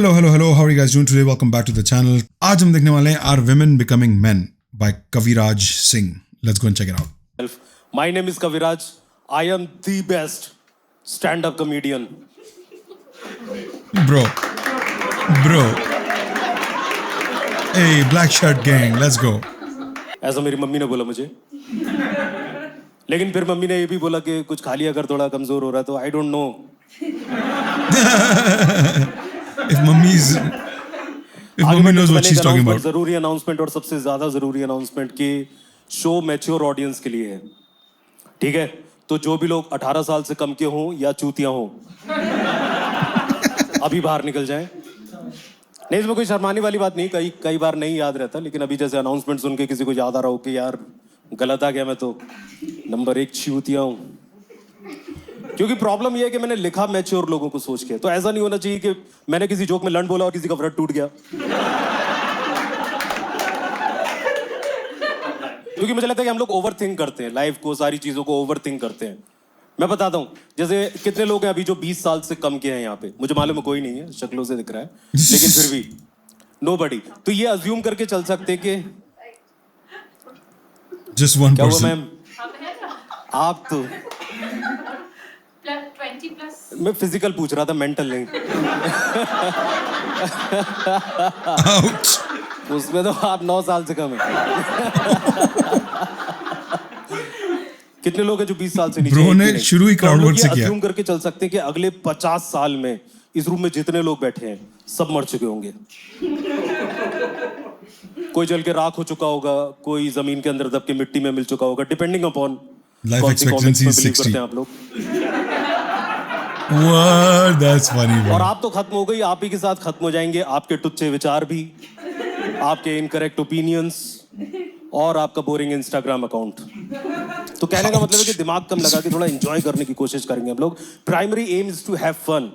Hello. How are you guys doing today? Welcome back to the channel. आज हम देखने वाले हैं Are Women Becoming Men by Kaviraj Singh. Let's go and check it out. My name is Kaviraj. I am the best stand-up comedian. Bro. Hey, black shirt gang, let's go. ऐसा मेरी mummy ने बोला मुझे. लेकिन फिर mummy ने ये भी बोला कि कुछ खा लिया अगर थोड़ा कमजोर हो रहा है तो I don't know. If mommy knows what she's talking about. जरूरी अनाउंसमेंट और सबसे ज्यादा जरूरी अनाउंसमेंट कि शो मैच्योर ऑडियंस के लिए है. ठीक है, तो जो भी लोग 18 साल से कम के हों या चूतिया हों अभी बाहर निकल जाएं. नहीं, इसमें कोई शर्माने वाली बात नहीं. कई बार नहीं याद रहता, लेकिन अभी जैसे अनाउंसमेंट सुन के किसी को याद आ रहा हो कि यार गलत आ गया, मैं तो नंबर 1 चूतिया हूं. क्योंकि प्रॉब्लम ये है कि मैंने लिखा मैच्योर लोगों को सोच के, तो ऐसा नहीं होना चाहिए कि मैंने किसी जोक में लंड बोला और किसी का व्रत टूट गया. क्योंकि मुझे लगता है कि हम लोग ओवर थिंक करते हैं लाइफ को, सारी चीजों को ओवर थिंक करते हैं. मैं बताता हूँ, जैसे कितने लोग हैं अभी जो 20 साल से कम के हैं यहाँ पे. मुझे मालूम है कोई नहीं है, शक्लों से दिख रहा है, लेकिन फिर भी नोबडी. तो ये अज्यूम करके चल सकते कि Just one क्या हुआ person. मैम? आप तो 20+. मैं फिजिकल पूछ रहा था, मेंटल नहीं. Ouch. उसमें तो आप 9 साल से कम है. कितने लोग हैं जो 20 साल से नीचे? Bro ने शुरू ही crowd work से किया. अज्यूम करके चल सकते हैं कि अगले 50 साल में इस रूम में जितने लोग बैठे हैं सब मर चुके होंगे. कोई जल के राख हो चुका होगा, कोई जमीन के अंदर दब के मिट्टी में मिल चुका होगा, depending upon Life expectancy is 60. करते हैं आप लोग. What? That's funny, bro. और आप तो खत्म हो गई, आप ही के साथ खत्म हो जाएंगे आपके टुच्चे विचार भी, आपके इनकरेक्ट ओपिनियंस और आपका बोरिंग इंस्टाग्राम अकाउंट. तो कहने का मतलब है कि दिमाग कम लगा के थोड़ा एंजॉय करने की कोशिश करेंगे हम लोग. Primary aim is to have fun,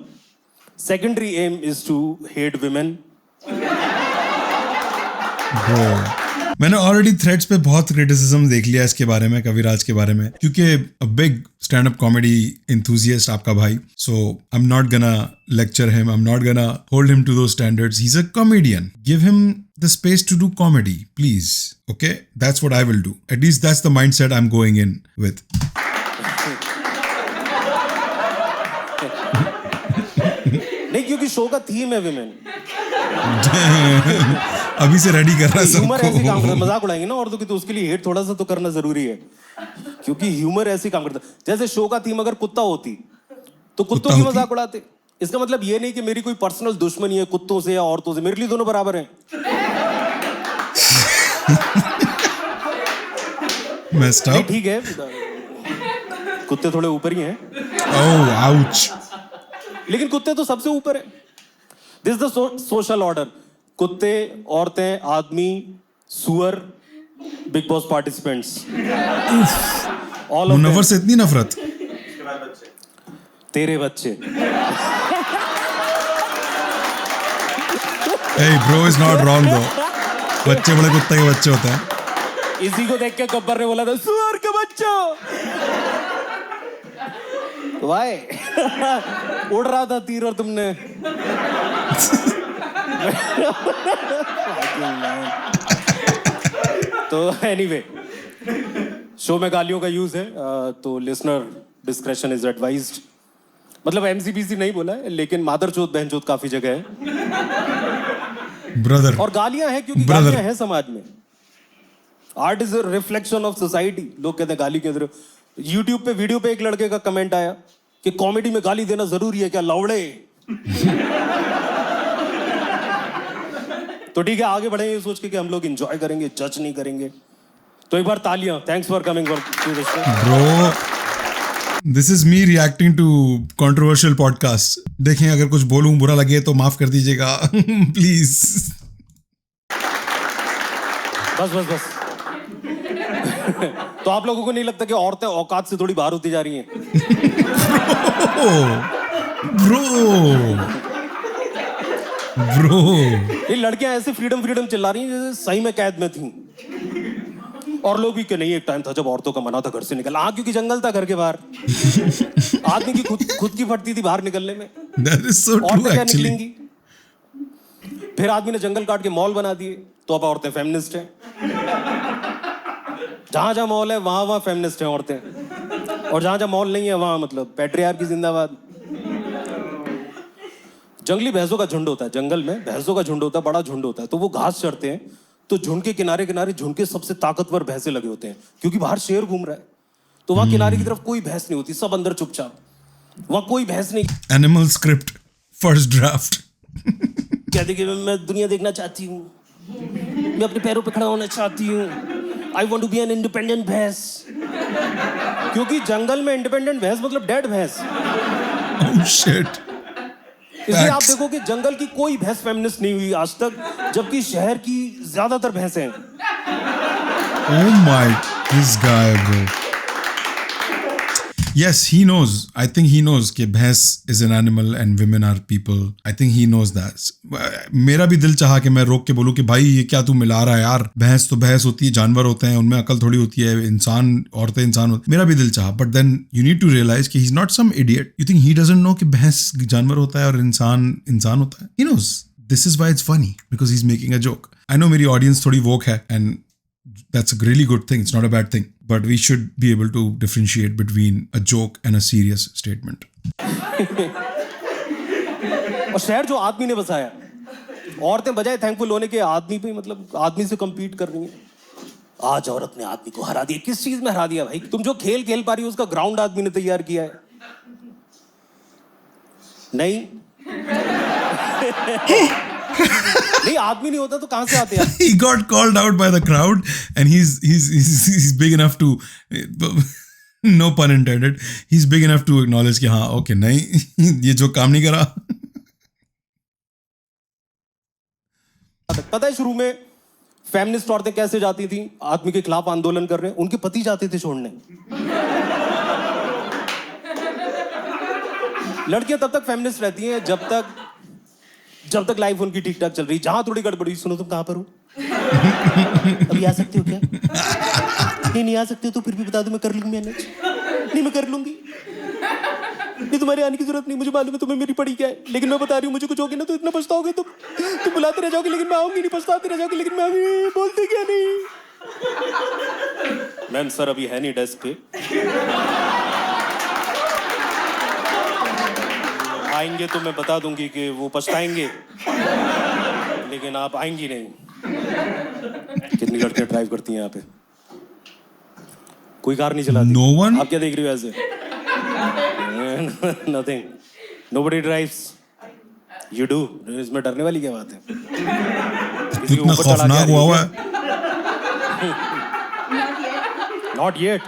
secondary aim is to hate women. Bro. मैंने ऑलरेडी थ्रेड्स पे बहुत क्रिटिसिज्म देख लिया इसके बारे में, कविराज के बारे में, क्योंकि a big stand up comedy enthusiast आपका भाई. So I am not gonna lecture him, I am not gonna hold him to those standards. He is a comedian. Give him the space to do comedy, please. Okay, that's what I will do. At least that's the mindset I am going in with. नहीं, क्योंकि show का theme है women. अभी से ready कर रहा है humour ऐसे काम करता है, सबको. मजाक उड़ाएंगे ना और तो उसके लिए हेट थोड़ा सा तो करना जरूरी है, क्योंकि ह्यूमर ऐसे काम करता है. जैसे शो का थीम अगर कुत्ता होती तो कुत्तों की मजाक उड़ाते. इसका मतलब ये नहीं कि मेरी कोई पर्सनल दुश्मनी है कुत्तों से या औरतों से, मेरे लिए दोनों बराबर हैं. Messed up. ठीक है, कुत्ते थोड़े ऊपर ही हैं. Oh, ouch. लेकिन कुत्ते तो सबसे ऊपर है. This the social order. कुत्ते, औरतें, आदमी, सुअर, Bigg Boss participants, all of Munawar से इतनी नफरत. तेरे बच्चे. Hey, bro is not wrong though. बच्चे बड़े कुत्ते के बच्चे होते हैं. इसी को देख के गब्बर ने बोला था सुअर के बच्चों. वाई उड़ रहा था तीर और तुमने. तो एनीवे, शो में गालियों का यूज है, तो लिसनर डिस्क्रेशन इज एडवाइज्ड. मतलब एमसीबीसी नहीं बोला है, लेकिन मादरचोद बहनचोद काफी जगह है. ब्रदर. और गालियां हैं क्योंकि Brother. गालियां हैं समाज में. Art is a reflection of society. लोग कहते हैं गाली के अंदर. यूट्यूब पे वीडियो पे एक लड़के का कमेंट आया कि कॉमेडी में गाली देना जरूरी है क्या लौड़े. तो ठीक है, आगे बढ़ेंगे सोच के कि हम लोग एंजॉय करेंगे, जज नहीं करेंगे. तो एक बार तालियां. Thanks for coming to this show. Bro, this is me reacting to controversial podcast. देखें, अगर कुछ बोलूं बुरा लगे तो माफ कर दीजिएगा. प्लीज. बस. तो आप लोगों को नहीं लगता कि औरतें औकात से थोड़ी बाहर होती जा रही हैं? ब्रो. ये लड़कियां ऐसे फ्रीडम चिल्ला रही हैं जैसे सही में कैद में थी. और लोग भी कि नहीं, एक टाइम था जब औरतों का मना था घर से निकलना. हाँ, क्योंकि जंगल था घर के बाहर. आदमी की खुद की फटती थी बाहर निकलने में. That is so true औरतें क्या actually. निकलेंगी? फिर आदमी ने जंगल काट के मॉल बना दिए, तो अब औरतें फेमिनिस्ट हैं। जहां जहां मॉल है वहां वहां फेमिनिस्ट हैं औरतें, और जहां जहां मॉल नहीं है वहां मतलब पैट्रियार्की जिंदाबाद। जंगली भैंसों का झुंड होता है, जंगल में भैंसों का झुंड होता है, बड़ा झुंड होता है, तो वो घास चरते हैं, तो झुंड के किनारे किनारे झुंड के सबसे ताकतवर भैंसे लगे होते हैं, क्योंकि बाहर शेर घूम रहा है, तो वहां किनारे की तरफ कोई भैंस नहीं होती, सब अंदर चुपचाप, वहां कोई भैंस नहीं एनिमल स्क्रिप्ट फर्स्ट ड्राफ्ट। कहती कि मैं दुनिया देखना चाहती हूँ, मैं अपने पैरों पे खड़ा होना चाहती हूँ, I want to be an independent भैंस, क्योंकि जंगल में इंडिपेंडेंट भैंस मतलब डेड भैंस। Oh shit. इसलिए आप Facts. देखो कि जंगल की कोई भैंस फेमिनिस्ट नहीं हुई आज तक, जबकि शहर की ज्यादातर भैंसें हैं। Oh my, this guy, bro. Yes, he knows. I think he knows कि भैंस is an animal and women are people. I think he knows that. मेरा भी दिल चाहा कि मैं रोक के बोलूं कि भाई ये क्या तू मिला रहा है यार, भैंस तो भैंस होती है, जानवर होते हैं, उनमें अकल थोड़ी होती है, इंसान औरतें इंसान होती, मेरा भी दिल चाहा, but then you need to realize कि he's not some idiot. You think he doesn't know कि भैंस जानवर होता है और इंसान इंसान होता है? He knows. This is why it's funny because he's making a joke. I know मेरी audience थोड़ी woke है and that's a really good thing. It's not a bad thing. But we should be able to differentiate between a joke and a serious statement. और शहर जो आदमी ने बसाया, औरतें बजाय थैंकफुल होने के आदमी पे मतलब आदमी से compete कर रही हैं। आज औरत ने आदमी को हरा दिया, किस चीज में हरा दिया भाई? तुम जो खेल खेल पा रही हो उसका ग्राउंड आदमी ने तैयार किया है। नहीं नहीं, आदमी नहीं होता तो कहां से आते हैं? He got called out by the crowd and he's big enough to no pun intended, he's big enough to acknowledge कि हाँ okay नहीं ये जो काम नहीं करा। पता है शुरू में फेमिनिस्ट औरतें कैसे जाती थी आदमी के खिलाफ आंदोलन कर रहे हैं? उनके पति जाते थे छोड़ने। लड़कियां तब तक फेमिनिस्ट रहती हैं जब तक लाइफ उनकी ठीक ठाक चल रही। जहां थोड़ी गड़बड़ी, सुनो तुम कहां पर हो, अभी आ सकते हो क्या? नहीं आ सकते तो फिर भी बता दो, मैं कर लूंगी मैनेज। नहीं मैं कर लूंगी, नहीं तुम्हारे आने की जरूरत नहीं, मुझे मालूम है तुम्हें मेरी पड़ी क्या है, लेकिन मैं बता रही हूँ मुझे कुछ होगी ना तो इतना पछताओगे तुम बुलाते रह जाओगे लेकिन मैं आऊंगी नहीं, पछताते रह जाओगे लेकिन मैं आऊंगी, बोलते क्या नहीं। मैम सर अभी है नहीं डेस्क पे, आएंगे तो मैं बता दूंगी कि वो पछताएंगे, लेकिन आप आएंगी नहीं। कितनी लड़कियां ड्राइव करती हैं यहाँ पे, कोई कार नहीं चलाती। No one? आप क्या देख रही हो ऐसे? Nothing, nobody drives, you do. इसमें डरने वाली क्या बात है? इतना खौफनाक हुआ है। Not yet.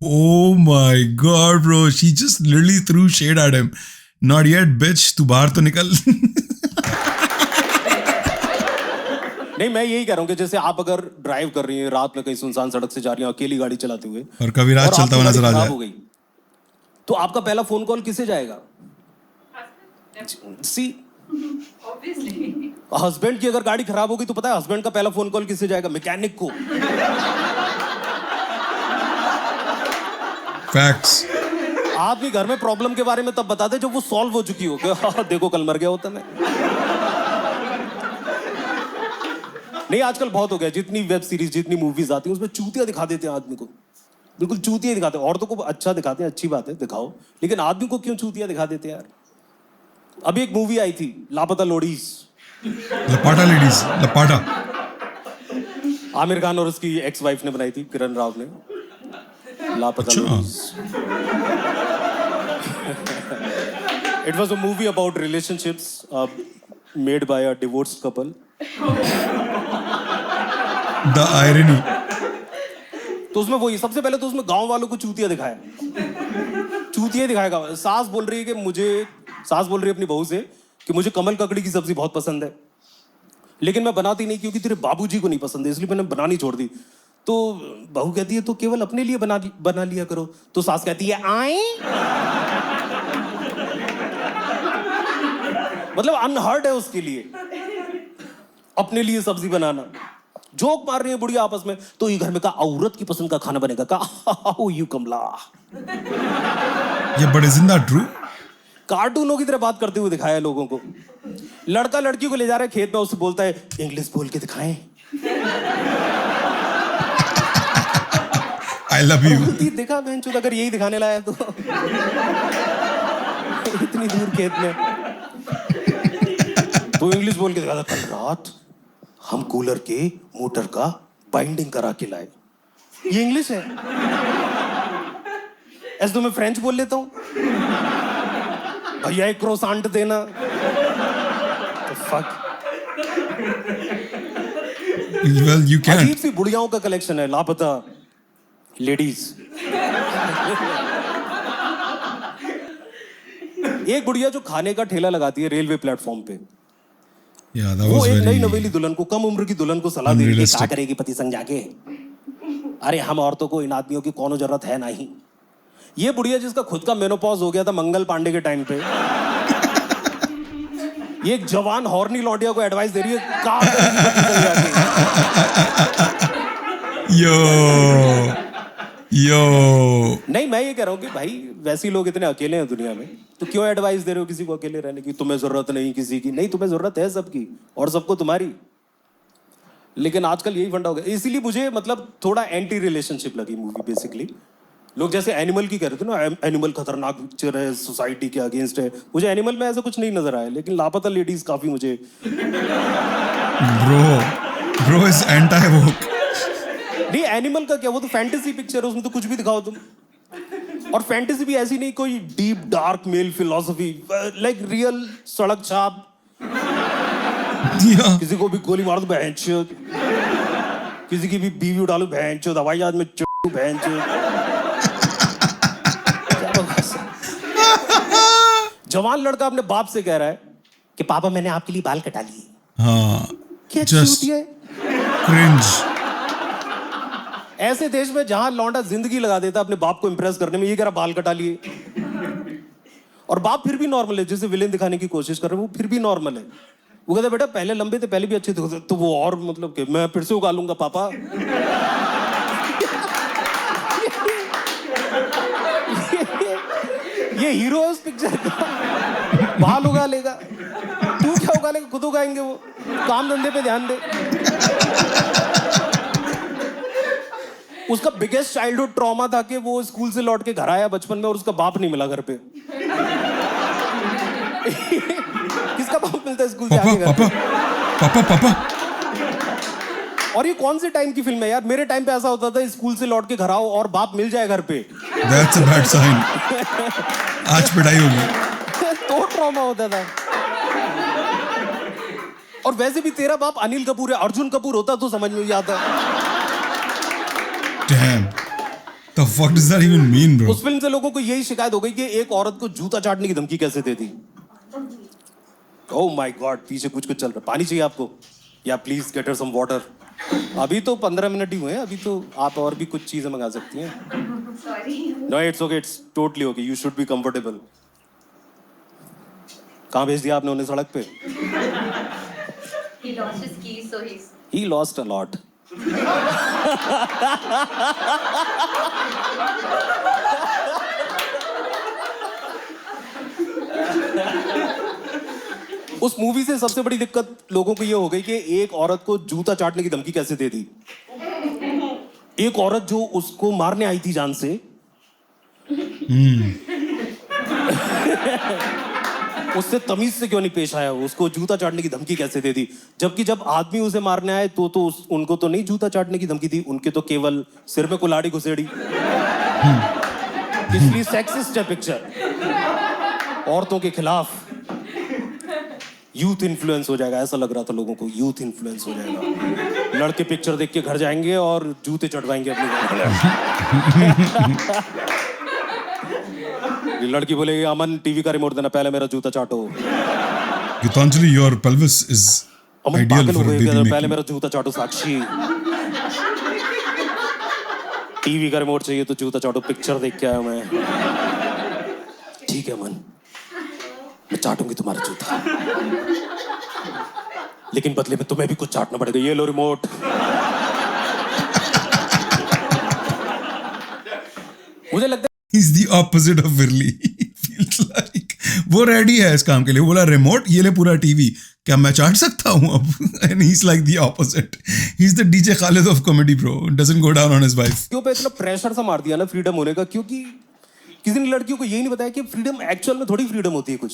Oh my god, bro. She just literally threw shade at him. Not yet, bitch. तू बाहर तो निकल। नहीं मैं यही कह रहा हूँ कि जैसे आप अगर ड्राइव कर रही हैं रात में कहीं सुनसान सड़क से जा रही हैं अकेली गाड़ी चलाते हुए, और कभी रात चलता हुआ नजर आ जाए हो गई, तो आपका पहला फोन कॉल किसे जाएगा? सी हस्बैंड की अगर गाड़ी खराब होगी तो पता है हस्बैंड का पहला फोन कॉल किसे जाएगा? मैकेनिक को। Facts. आदमी घर में प्रॉब्लम के बारे में तब बताते जब वो सॉल्व हो चुकी हो। हाँ, देखो कल मर गया होता मैं। नहीं आजकल बहुत हो गया, जितनी वेब सीरीज जितनी मूवीज आती हैं उसमें चूतिया दिखा देते हैं आदमी को, बिल्कुल चूतिया दिखाते हैं। औरतों को अच्छा दिखाते हैं, अच्छी बात है दिखाओ, लेकिन आदमी को क्यों चूतिया दिखा देते हैं यार? अभी एक मूवी आई थी लापता लोडीज, लपाटा लेडीज, लपाटा। आमिर खान और उसकी एक्स वाइफ ने बनाई थी, किरण राव ने। लापता लोडीज। It was a movie about relationships made by a divorced couple. The irony. तो उसमें वही सबसे पहले तो उसमें गांव वालों को चूतिया दिखाया, चूतिया दिखाएगा। सास बोल रही है अपनी बहू से कि मुझे कमल ककड़ी की सब्जी बहुत पसंद है, लेकिन मैं बनाती नहीं क्योंकि तेरे बाबूजी को नहीं पसंद है, इसलिए मैंने बनानी छोड़ दी। तो बहू कहती है तो केवल अपने लिए बना लिया करो। तो सास कहती है आए, मतलब अनहर्ड है उसके लिए अपने लिए सब्जी बनाना। जोक मार रही है बुढ़िया आपस में, तो ये घर में का औरत की पसंद का खाना बनेगा का? You Kamla. Yeah, but isn't that true? कार्टूनों की तरह बात करते हुए दिखाया है लोगों को। लड़का लड़की को ले जा रहा है खेत में, उससे बोलता है इंग्लिश बोल के दिखाएं। I love you. बोलती है, देखा बहनचोद, अगर यही दिखाने लाया तो इतनी दूर खेत में तो इंग्लिश बोल के दिखा था, कल रात हम कूलर के मोटर का बाइंडिंग करा के लाए। ये इंग्लिश है? ऐसे तो मैं फ्रेंच बोल लेता हूँ, भैया एक क्रोसांट देना। तो फक। Well, you can't. अजीब सी बुढ़ियाओं का कलेक्शन है, लापता लेडीज। एक बुढ़िया जो खाने का ठेला लगाती है रेलवे प्लेटफॉर्म पे, Yeah, that वो was एक नई very नवेली दुल्हन को, कम उम्र की दुल्हन को सलाह दे रही है, क्या unrealistic. करेगी पति संग जाके? अरे हम औरतों को इन आदमियों की कोनो जरूरत है नहीं। ये बुढ़िया जिसका खुद का मेनोपॉज हो गया था मंगल पांडे के टाइम पे, ये एक जवान हॉर्नी लौंडिया को एडवाइस दे रही है, क्या करेगी पति संग जाके? Yo. नहीं, मैं ये कह रहा हूँ कि भाई वैसे ही लोग इतने अकेले हैं दुनिया में, तो क्यों एडवाइस दे रहे हो किसी को अकेले रहने की? तुम्हें जरूरत नहीं किसी की, नहीं तुम्हें जरूरत है सबकी और सबको तुम्हारी। लेकिन आजकल यही फंडा हो गया, इसीलिए मुझे मतलब थोड़ा एंटी रिलेशनशिप लगी मूवी बेसिकली। लोग जैसे एनिमल की कह रहे थे ना, एनिमल खतरनाक पिक्चर है, सोसाइटी के अगेंस्ट है, मुझे एनिमल में ऐसा कुछ नहीं नजर आया, लेकिन लापता लेडीज काफी मुझे Bro is anti-woke. नहीं, एनिमल का क्या, वो तो फैंटेसी पिक्चर है, उसमें तो कुछ भी दिखाओ तुम। और फैंटेसी भी ऐसी नहीं कोई deep dark male philosophy, like real सड़क छाप। Yeah. किसी को भी गोली मार दो बहनचोद, किसी की भी बीवी उड़ा लो बहनचोद, हवाई जहाज में चढ़ो बहनचोद। जवान लड़का अपने बाप से कह रहा है कि पापा मैंने आपके लिए बाल कटा लिए। हाँ. क्या Just चूतिया है? cringe. ऐसे देश में जहां लौंडा जिंदगी लगा देता अपने बाप को इंप्रेस करने में, ये कह रहा बाल कटा लिए। और बाप फिर भी नॉर्मल है, जिसे विलेन दिखाने की कोशिश कर रहे हैं वो फिर भी नॉर्मल है। वो कहता बेटा पहले लंबे थे, पहले भी अच्छे थे, तो वो और मतलब कि मैं फिर से उगा लूंगा पापा। ये हीरो है उस पिक्चर का, बाल उगा लेगा। तू क्या उगा लेगा, खुद उगाएंगे वो, काम धंधे पे ध्यान दे। उसका बिगेस्ट चाइल्डहुड ट्रॉमा था कि वो स्कूल से लौट के घर आया बचपन में और उसका बाप नहीं मिला घर पे। किसका बाप मिलता है स्कूल से आके घर पे? पापा. और ये कौन से टाइम की फिल्म है यार? मेरे टाइम पे ऐसा होता था, स्कूल से लौट के घर आओ और बाप मिल जाए घर पे। That's a bad sign. आज पिटाई होगी. तो ट्रॉमा होता था। और वैसे भी तेरा बाप अनिल कपूर है, अर्जुन कपूर होता तो समझ में भी आता। Damn. The fuck does that even mean, bro? उस फिल्म से लोगों को यही शिकायत हो गई कि एक औरत को जूता चाटने की धमकी कैसे दे दी। ओह माय गॉड, पीछे कुछ चल रहा है। पानी चाहिए आपको? या please get her some water. अभी तो 15 मिनट ही हुए हैं, अभी तो आप और भी कुछ चीजें मंगा सकती हैं। No it's okay, it's totally okay, you should be comfortable. कहाँ भेज दिया आपने उन्हें? सड़क पे? He lost his keys, so he's. He lost a lot. उस मूवी से सबसे बड़ी दिक्कत लोगों को ये हो गई कि एक औरत को जूता चाटने की धमकी कैसे दे दी। एक औरत जो उसको मारने आई थी जान से, उससे तमीज से क्यों नहीं पेश आया? उसको जूता चाटने की धमकी कैसे दे दी? जबकि जब आदमी उसे मारने आए तो उनको तो नहीं जूता चाटने की धमकी दी, उनके तो केवल सिर में कुल्हाड़ी घुसेड़ी। इसलिए सेक्सिस्ट है पिक्चर, औरतों के खिलाफ। यूथ इन्फ्लुएंस हो जाएगा, ऐसा लग रहा था लोगों को, यूथ इन्फ्लुएंस हो जाएगा। लड़के पिक्चर देख के घर जाएंगे और जूते चढ़वाएंगे अपने घर। लड़की बोलेगी अमन टीवी का रिमोट देना, पहले मेरा जूता चाटो। Gitanjali, your pelvis is Aman ideal पागल हो for गई, baby पहले making. मेरा जूता चाटो। साक्षी टीवी का रिमोट चाहिए तो जूता चाटो, पिक्चर देख के आया मैं। ठीक है अमन, मैं चाटूंगी तुम्हारा जूता, लेकिन बदले में तुम्हें भी कुछ चाटना पड़ेगा। ये लो रिमोट। मुझे लगता है He's the opposite of Virli. He feels like वो रेडी है इस काम के लिए, बोला रिमोट ये ले पूरा टीवी, क्या मैं चाट सकता हूँ अब? And he is like the opposite, he is the DJ Khalid of comedy bro, doesn't go down on his wife. क्यों पे इतना प्रेशर सा मार दिया ना फ्रीडम होने का, क्योंकि किसी ने लड़कियों को यही नहीं बताया कि फ्रीडम एक्चुअल में थोड़ी फ्रीडम होती है कुछ।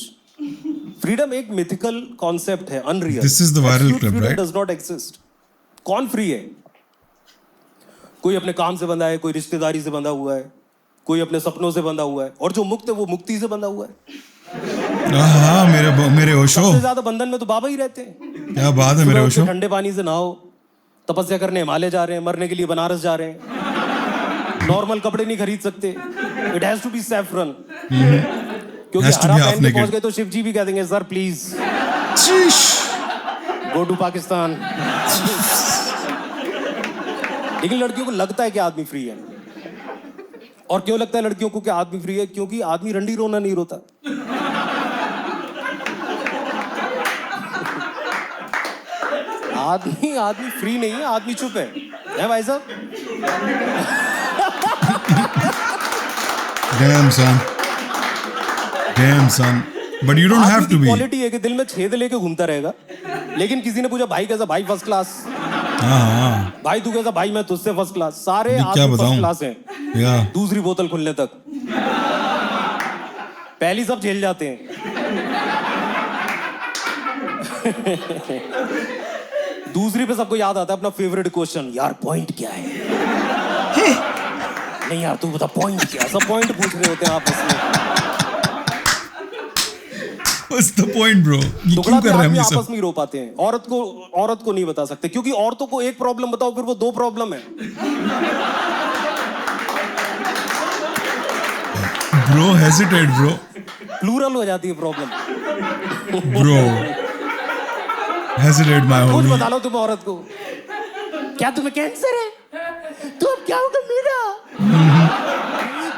फ्रीडम एक मिथिकल कॉन्सेप्ट है, unreal. This is the viral clip, right? Does not exist. कौन फ्री है? कोई अपने काम से बंधा है, कोई रिश्तेदारी से बंधा हुआ है, कोई अपने सपनों से बंधा हुआ है, और जो मुक्त है वो मुक्ति से बंधा हुआ है। हाँ मेरे ओशो, सबसे ज्यादा बंधन में तो बाबा ही रहते हैं। क्या बात है मेरे ओशो। ठंडे पानी से नहाओ, तपस्या करने हिमालय जा रहे हैं, मरने के लिए बनारस जा रहे हैं, नॉर्मल कपड़े नहीं खरीद सकते, it has to be saffron, क्योंकि हरा पहन के पहुंच गए तो शिव जी भी कह देंगे sir please go to Pakistan. लेकिन लड़कियों को लगता है कि आदमी फ्री है। और क्यों लगता है लड़कियों को कि आदमी फ्री है? क्योंकि आदमी रंडी रोना नहीं रोता। आदमी फ्री नहीं है, आदमी चुप है भाई साहब? Damn son, but you don't have to be. Quality है कि दिल में छेद लेके घूमता रहेगा, लेकिन किसी ने पूछा भाई कैसा? भाई फर्स्ट क्लास। हाँ भाई तू कैसा? भाई मैं तुझसे फर्स्ट क्लास। सारे क्या आदमी बताऊं? फर्स्ट क्लास हैं, दूसरी बोतल खुलने तक। पहली सब झेल जाते हैं। दूसरी पे सबको याद आता है अपना फेवरेट क्वेश्चन, यार पॉइंट क्या है? नहीं यार तू बता पॉइंट क्या है? सब पॉइंट पूछ रहे होते हैं आपस में। What's the point, bro? ये क्यों कर रहे हैं हम ये सब? आपस में ही रो पाते हैं। औरत को नहीं बता सकते, क्योंकि औरतों को एक प्रॉब्लम बताओ फिर वो दो प्रॉब्लम है। Bro, hesitate, bro. प्लूरल हो जाती है प्रॉब्लम। Bro, hesitate my कुछ homie. बता लो तुम औरत को, क्या तुम्हें कैंसर है? तो अब क्या होगा मेरा?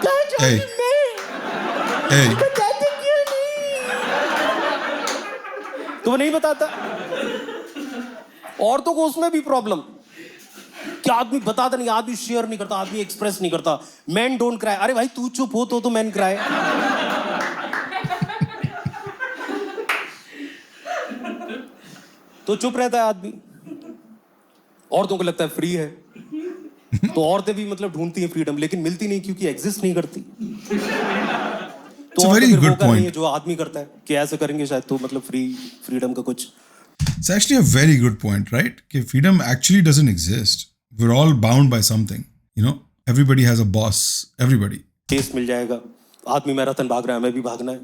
कहाँ जाऊंगी मैं? Hey, बताते क्यों नहीं? तो वो नहीं बताता। औरतों को उसमें भी प्रॉब्लम कि आदमी बताता नहीं, आदमी शेयर नहीं करता, आदमी एक्सप्रेस नहीं करता। Man don't cry. अरे भाई तू चुप हो तो मैन क्राई। तो चुप रहता है आदमी। औरतों को लगता है फ्री है, तो औरतें भी मतलब ढूंढती हैं फ्रीडम, लेकिन मिलती नहीं क्योंकि एग्जिस्ट नहीं करती। तो very फिर वो good कर रही है point. जो आदमी करता है कि ऐसे करेंगे शायद तो मतलब फ्रीडम का कुछ। it's actually a very good point, right? कि freedom actually doesn't exist. We're all bound by something. You know, everybody has a boss. Everybody. Case मिल जाएगा। आदमी मैराथन भाग रहा है, हमें भी भागना है।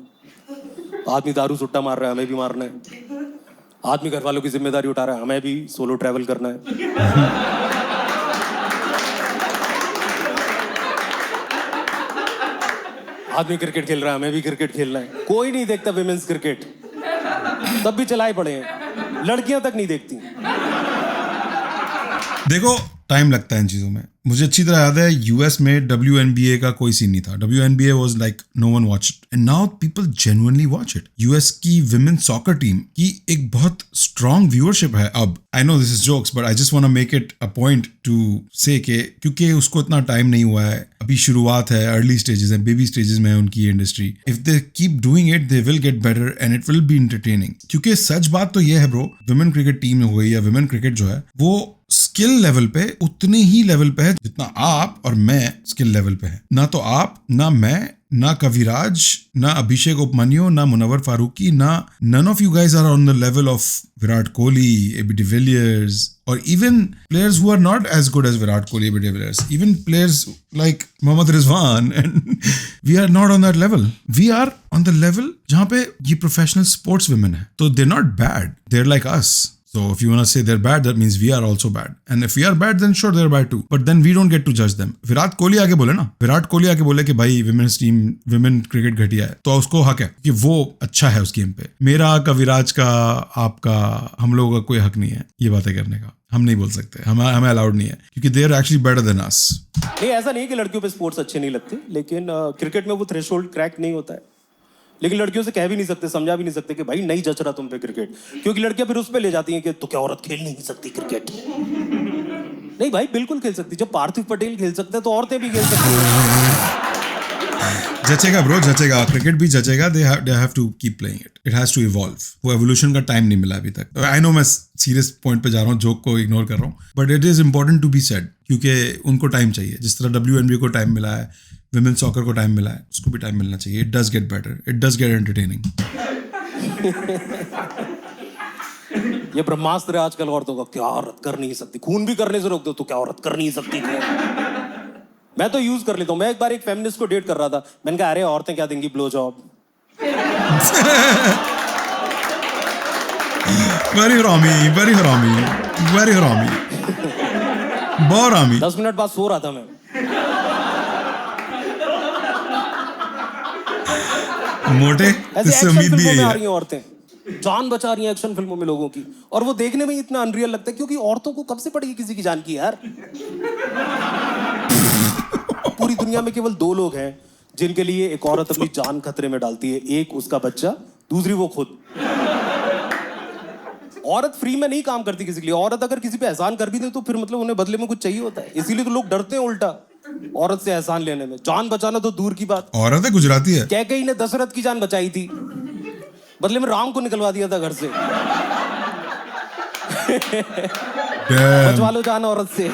आदमी दारू सुट्टा मार रहा है, हमें भी मारना है। आदमी घर वालों की जिम्मेदारी उठा रहा है, हमें भी सोलो ट्रैवल करना है। आदमी क्रिकेट खेल रहा है, हमें भी क्रिकेट खेलना है। कोई नहीं देखता विमेंस क्रिकेट, तब भी चलाए पड़े हैं। लड़कियां तक नहीं देखती। देखो टाइम लगता है इन चीज़ों में। मुझे अच्छी तरह याद है यूएस में WNBA का कोई सीन नहीं था। WNBA was like no one watch it and now people genuinely watch it. US की विमेन सॉकर टीम की एक बहुत स्ट्रॉन्ग व्यूअरशिप है अब। I know this is jokes but I just want to make it a point to say के क्योंकि उसको इतना टाइम नहीं हुआ है, अभी शुरुआत है, अर्ली स्टेजेस है, बेबी स्टेजेस में है उनकी industry. If they keep doing it they will get better and it will be entertaining. क्योंकि सच बात तो ये है ब्रो, विमेन क्रिकेट टीम हो गई या विमेन क्रिकेट जो है वो स्किल लेवल पे उतने ही लेवल पे है जितना आप और मैं स्किल लेवल पे है। ना तो आप, ना मैं, ना कविराज, ना अभिषेक उपमन्यु, ना मुनव्वर फारूकी, ना none of you guys are on the level of Virat Kohli, AB de Villiers, or even players who are not as good as Virat Kohli, AB de Villiers, even players like Mohammad Rizwan, and we are not on that level. We are on the level जहाँ पे ये professional sports women है, तो they're not bad, they're like us. So if you want to say they're bad, that means we are also bad. And if we are bad, then sure they're bad too. But then we don't get to judge them. Virat Kohli आके बोले ना, विराट कोहली आके बोले कि भाई women's team, women cricket घटिया है, तो उसको हक है कि वो अच्छा है उस गेम पे। मेरा, कविराज का, आपका, हम लोगों का कोई हक नहीं है ये बातें करने का। हम नहीं बोल सकते, हमें अलाउड नहीं है क्योंकि they are actually better than us. नहीं, ऐसा नहीं है कि लड़कियों पे स्पोर्ट्स अच्छे नहीं लगते, लेकिन क्रिकेट में वो थ्रेशोल्ड क्रैक नहीं होता है। लेकिन लड़कियों से कह भी नहीं सकते, समझा भी नहीं सकते कि भाई नहीं जच रहा तुम पे क्रिकेट, क्योंकि लड़कियां फिर उस पे ले जाती हैं कि तो क्या औरत खेल नहीं सकती क्रिकेट? नहीं भाई, बिल्कुल खेल सकती। जब पार्थिव पटेल खेल सकते हैं तो औरतें भी खेल सकती हैं। जचेगा ब्रो, जचेगा, क्रिकेट भी जचेगा. They have to keep playing it. It has to evolve. वो एवोल्यूशन का टाइम नहीं मिला अभी तक. आई नो मैं सीरियस पॉइंट पे जा रहा हूँ, जोक को इग्नोर कर रहा हूँ, but it is important to be said, क्योंकि उनको टाइम चाहिए. जिस तरह WNBA को टाइम मिला है, विमेन सॉकर को टाइम मिला है, उसको भी टाइम मिलना चाहिए. It does get better, it does get entertaining. ये ब्रह्मास्त्र है आजकल औरतों का, क्या औरत कर नहीं सकती, खून भी करने से रोक दो तो क्या औरत कर नहीं सकती. मैं तो यूज कर लेता हूँ. मैं एक बार एक फेमिनिस्ट को डेट कर रहा था. मैंने कहा अरे औरतें क्या देंगी, ब्लो जॉब. वेरी हरामी, वेरी हरामी, वेरी हरामी, बहुत हरामी. 10 मिनट बाद सो रहा था मैं. मोटे, ऐसे इससे एक्शन उम्मीद भी फिल्मों यही में आ है. रही हैं औरतें, जान बचा रही हैं एक्शन फिल्मों में लोगों की, और वो देखने में ही इतना अनरियल लगता है, क्योंकि औरतों को कब से पड़ेगी किसी की जान की यार. पूरी दुनिया में केवल 2 लोग हैं जिनके लिए एक औरत अपनी जान खतरे में डालती है. एक उसका बच्चा, दूसरी वो खुद. औरत फ्री में नहीं काम करती किसी के लिए. औरत अगर किसी पे एहसान कर भी दे तो फिर मतलब उन्हें बदले में कुछ चाहिए होता है. इसीलिए तो लोग डरते हैं उल्टा औरत से एहसान लेने में. जान बचाना तो दूर की बात. औरत है, गुजराती है. कैकेयी ने दशरथ की जान बचाई थी, बदले में राम को निकलवा दिया था घर से. Damn. बचवा लो जान औरत से.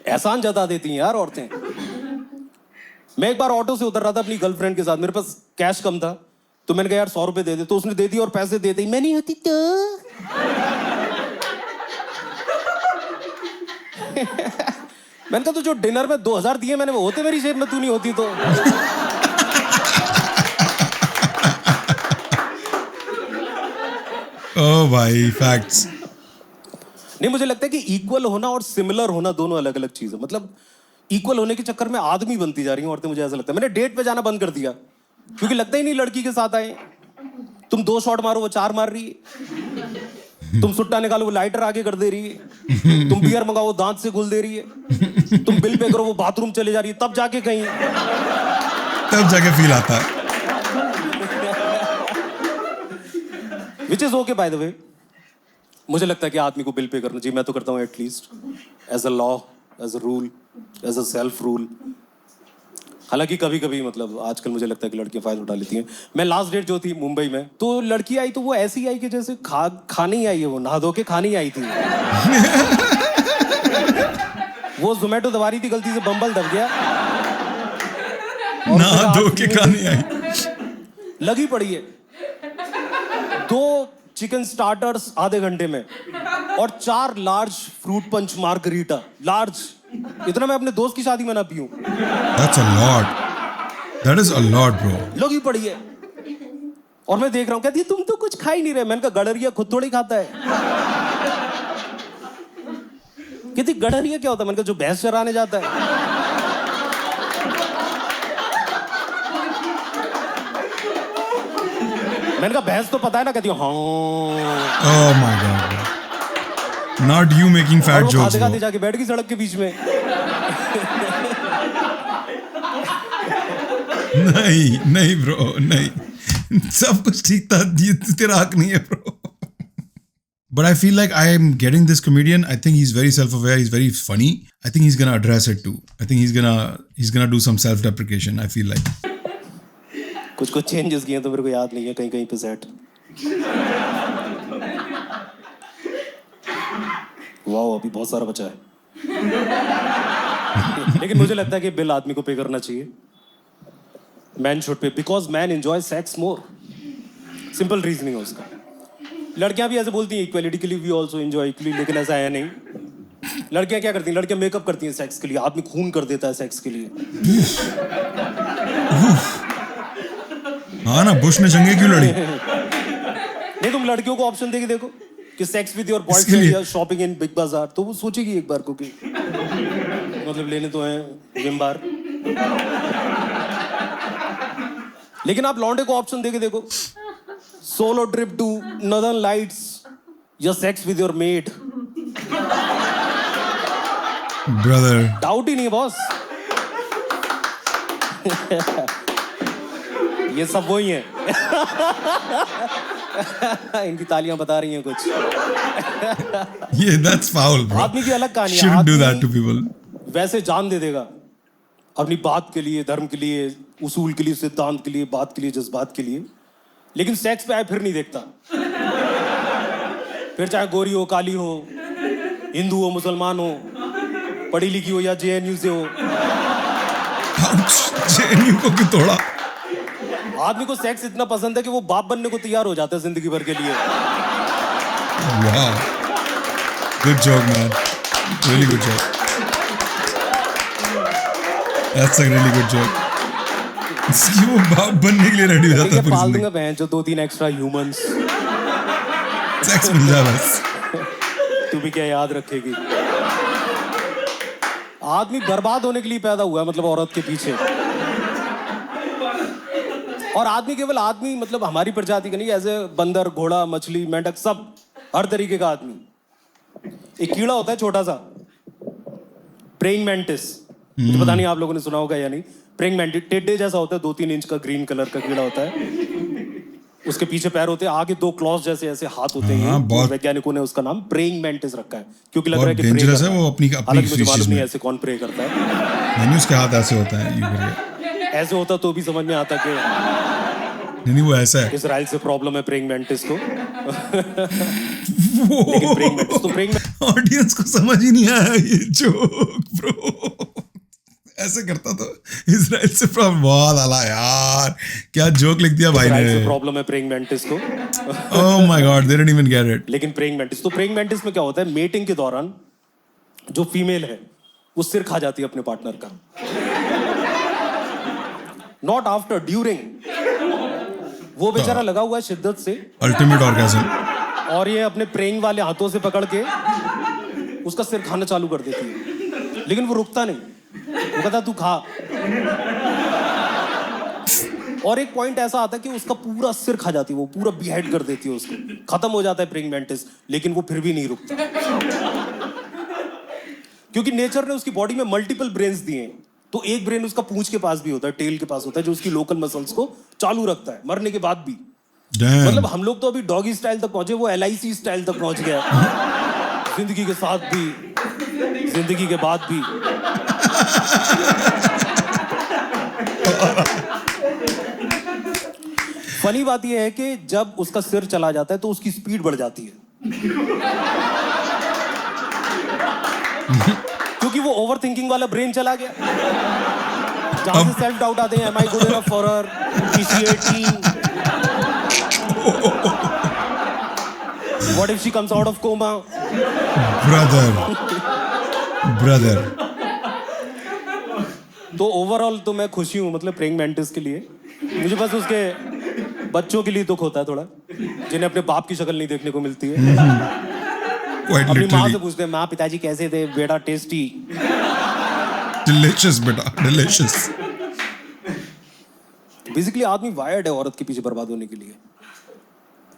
एहसान जता देती हैं यार औरतें. मैं एक बार ऑटो से उतर रहा था अपनी गर्लफ्रेंड के साथ. मेरे पास कैश कम था तो मैंने कहा यार 100 रुपए दे दे. तो उसने दे दिया और पैसे दे दी. मैं नहीं होती तो मैंने कहा तो जो डिनर में 2000 दिए मैंने वो होते मेरी जेब में, तू नहीं होती तो. ओ भाई, फैक्ट्स. नहीं, मुझे लगता है कि इक्वल होना और सिमिलर होना दोनों अलग अलग चीज है. मतलब इक्वल होने के चक्कर में आदमी बनती जा रही हैं औरतें. मुझे ऐसा लगता है. मैंने डेट पे जाना बंद कर दिया क्योंकि लगता ही नहीं लड़की के साथ आए. तुम 2 शॉट मारो वो 4 मार रही है. तुम सुट्टा निकालो वो लाइटर आगे कर दे रही है. तुम बियर मंगाओ वो दांत से घुल दे रही है. तुम बिल पे करो वो बाथरूम चले जा रही है. तब जाके फील आता है. Which is okay by the way. मुझे लगता है कि आदमी को बिल पे करना चाहिए. मैं तो करता हूँ at least, as a law, as a rule, as a self rule. हालांकि कभी कभी मतलब आजकल मुझे लगता है कि लड़कियां फायदा उठा लेती हैं. मैं लास्ट डेट जो थी मुंबई में, तो लड़की आई तो वो ऐसी आई कि जैसे खाने ही आई है. वो नहा धो के खाने ही आई थी. वो जोमेटो दबा रही थी, गलती से बम्बल दब गया. नहा धो के खाने आई. लगी पड़ी है. 2 चिकन स्टार्टर्स आधे घंटे में और 4 large fruit punch margarita. Large, इतना मैं अपने दोस्त की शादी में ना पीऊं. That's a lot. That is a lot, bro. लगी पड़ी है और मैं देख रहा हूं. कहती है तुम तो कुछ खा ही नहीं रहे. मैंने कहा गडरिया खुद थोड़ी खाता है. कहती गडरिया क्या होता है. मैंने कहा जो भैंस चराने जाता है. मैंने कहा भैंस तो पता है ना. कहती हाँ. Oh my God. Not you making fat jokes, खाते खाते bro. जाके बैठ गई सड़क के बीच में. नहीं ब्रो, नहीं. सब कुछ ठीक था. ये तेरा हक नहीं है bro. But I feel like I am getting this comedian. I think he's very self-aware. He's very funny. I think he's gonna address it too. I think he's gonna do some self-deprecation. I feel like. कुछ changes किए तो मेरे को याद नहीं है. कहीं पे सेट. वाओ, अभी बहुत सारा बचा है. लेकिन मुझे लगता है कि बिल आदमी को पे करना चाहिए. Man should pay, because man enjoy sex more. Simple reasoning है उसका. लड़कियां भी ऐसे बोलती हैं इक्वालिटी के लिए वी ऑल्सो एंजॉय इक्वली, लेकिन ऐसा है नहीं. लड़कियां क्या करती हैं? लड़कियां मेकअप करती हैं सेक्स के लिए. आदमी खून कर देता है सेक्स के लिए. हाँ ना, बुश ने जंगे क्यों लड़ी? नहीं, तुम लड़कियों को ऑप्शन देके देखो कि सेक्स विद योर इसके बॉयफ्रेंड लिए? या शॉपिंग इन बिग बाजार, तो वो सोचेगी एक बार को कि मतलब लेने तो हैं विम बार. लेकिन आप लौंडे को ऑप्शन देके देखो, solo trip to northern lights या sex with your maid. Brother, doubt ही नहीं है बॉस. ये सब वही हैं. इनकी तालियां बता रही हैं कुछ. yeah, that's foul, bro. आदमी की अलग कहानी है. Shouldn't do that आदमी to people. वैसे जान दे देगा अपनी बात के लिए, धर्म के लिए, उसूल के लिए, सिद्धांत के लिए, बात के लिए, जज्बात के लिए, लेकिन सेक्स पे आए फिर नहीं देखता। फिर चाहे गोरी हो, काली हो, हिंदू हो, मुसलमान हो, पढ़ी लिखी हो या जेएनयू से हो, जेएनयू को क्यों तोड़ा? आदमी को सेक्स इतना पसंद है कि वो बाप बनने को तैयार हो जाता है जिंदगी भर के लिए। वाह, good job man, really good job, that's a really good job. इसकी वो बाप बनने के लिए रेडी हो जाता है पूरी पाल जिंदगी। दूंगा बहन जो 2-3 एक्स्ट्रा ह्यूमंस, सेक्स मिल जाए बस। तू भी क्या याद रखेगी। आदमी बर्बाद होने के लिए पैदा हुआ है, मतलब औरत के पीछे। और आदमी केवल आदमी मतलब हमारी प्रजाति का नहीं, ऐसे बंदर, घोड़ा, मछली, मेंढक, सब हर तरीके का आदमी। एक कीड़ा होता है छोटा सा, प्रेइंग मैंटिस, मुझे पता नहीं आप लोगों ने सुना होगा या नहीं। प्रेइंग मैंटिस टेढ़े जैसा होता है, 2-3 इंच का ग्रीन कलर का कीड़ा होता है। उसके पीछे पैर होते हैं, आगे 2 क्लॉज जैसे ऐसे हाथ होते हैं। हाँ, बहुत वैज्ञानिकों ने उसका नाम प्रेइंग मैंटिस रखा है, क्योंकि लग रहा है कि डेंजरस है वो अपनी हालांकि मुझे स्पीशीज मालूम नहीं में। ऐसे कौन प्रे करता है। नहीं, उसके हाथ ऐसे होता है यूं करके। ऐसे होता तो भी समझ में आता कि नहीं, वो ऐसा है। इसराइल से प्रॉब्लम है प्रेइंग मैंटिस को। लेकिन प्रेइंग मैंटिस तो प्रेइंग ऑडियंस को समझ ही नहीं आया ये जोक ब्रो। ऐसे करता तो इजराइल से प्रॉब्लम, बहुत आला यार, क्या जोक लिख दिया भाई इसराइल से ने। प्रॉब्लम है प्रेइंग मैंटिस को। Oh my God, they didn't even get it. लेकिन प्रेइंग मैंटिस तो प्रेइंग मैंटिस में क्या होता है, मेटिंग के दौरान जो फीमेल है वो सिर खा जाती है अपने पार्टनर का। Not after, during. वो बेचारा लगा हुआ है शिद्दत से, अल्टीमेट ऑर्गेज़म। और ये अपने प्रेइंग वाले हाथों से पकड़ के उसका सिर खाना चालू कर देती है। लेकिन वो रुकता नहीं, वो कहता तू खा। और एक पॉइंट ऐसा आता है कि उसका पूरा सिर खा जाती है, वो पूरा बिहेड कर देती है उसको, खत्म हो जाता है प्रेइंग मैंटिस, लेकिन वो फिर भी नहीं रुकता। क्योंकि नेचर ने उसकी बॉडी में मल्टीपल ब्रेन्स दिए हैं। तो एक ब्रेन उसका पूंछ के पास भी होता है, टेल के पास होता है, जो उसकी लोकल मसल्स को चालू रखता है मरने के बाद भी। डैम, मतलब हम लोग तो अभी डॉगी स्टाइल तक पहुंचे, वो LIC स्टाइल तक पहुंच गया। जिंदगी के साथ भी, जिंदगी के बाद भी। फनी बात यह है कि जब उसका सिर चला जाता है तो उसकी स्पीड बढ़ जाती है। क्योंकि वो ओवर थिंकिंग वाला ब्रेन चला गया, जहां से सेल्फ डाउट आते हैं, am I good enough for her? Is she 18? What if she comes out of coma? Brother. तो ओवरऑल तो मैं खुशी हूँ, मतलब प्रेइंग मैंटिस के लिए। मुझे बस उसके बच्चों के लिए दुख होता है थोड़ा, जिन्हें अपने बाप की शक्ल नहीं देखने को मिलती है। क्वाइट अपनी माँ से लिटरली पूछते हैं, माँ पिताजी कैसे थे? बेटा टेस्टी। डिलीशियस बेटा, डिलीशियस। बेसिकली आदमी वायर्ड है औरत के पीछे बर्बाद होने के लिए।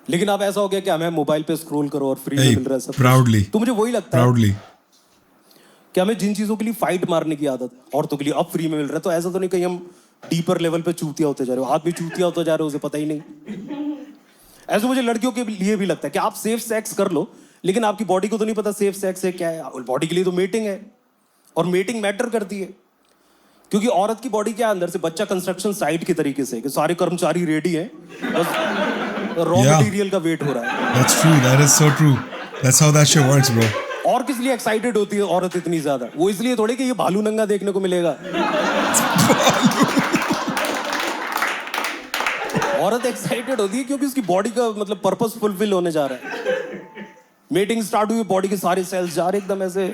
लेकिन अब ऐसा हो गया कि हमें मोबाइल पे स्क्रॉल करो और फ्री में मिल रहा है सब कुछ। प्राउडली, तो मुझे वही लगता है प्राउडली। कि हमें जिन चीजों के लिए फाइट मारने की आदत है, औरतों के लिए अब फ्री में मिल रहा है, तो ऐसा तो नहीं कहीं हम डीपर लेवल पे चूतिया होते जा रहे हो। आदमी चूतिया होता जा रहे हो, उसे पता ही नहीं। ऐसे मुझे लड़कियों के लिए भी लगता है कि आप सेफ सेक्स कर लो, लेकिन आपकी बॉडी को तो नहीं पता सेफ सेक्स है क्या है। बॉडी के लिए तो मेटिंग है, और मेटिंग मैटर करती है। क्योंकि औरत की बॉडी क्या अंदर से बच्चा कंस्ट्रक्शन साइट के तरीके से, कि सारे कर्मचारी रेडी हैं, बस रॉ मटेरियल का वेट हो रहा है। That's true, that is so true. That's how that shit works, bro. और किस लिए एक्साइटेड होती है औरत इतनी ज्यादा? वो इसलिए थोड़ी कि ये भालू नंगा देखने को मिलेगा। औरत एक्साइटेड होती है क्योंकि उसकी बॉडी का मतलब पर्पस फुलफिल होने जा रहा है। मीटिंग स्टार्ट हुई, बॉडी के सारे सेल्स जा रहे एकदम ऐसे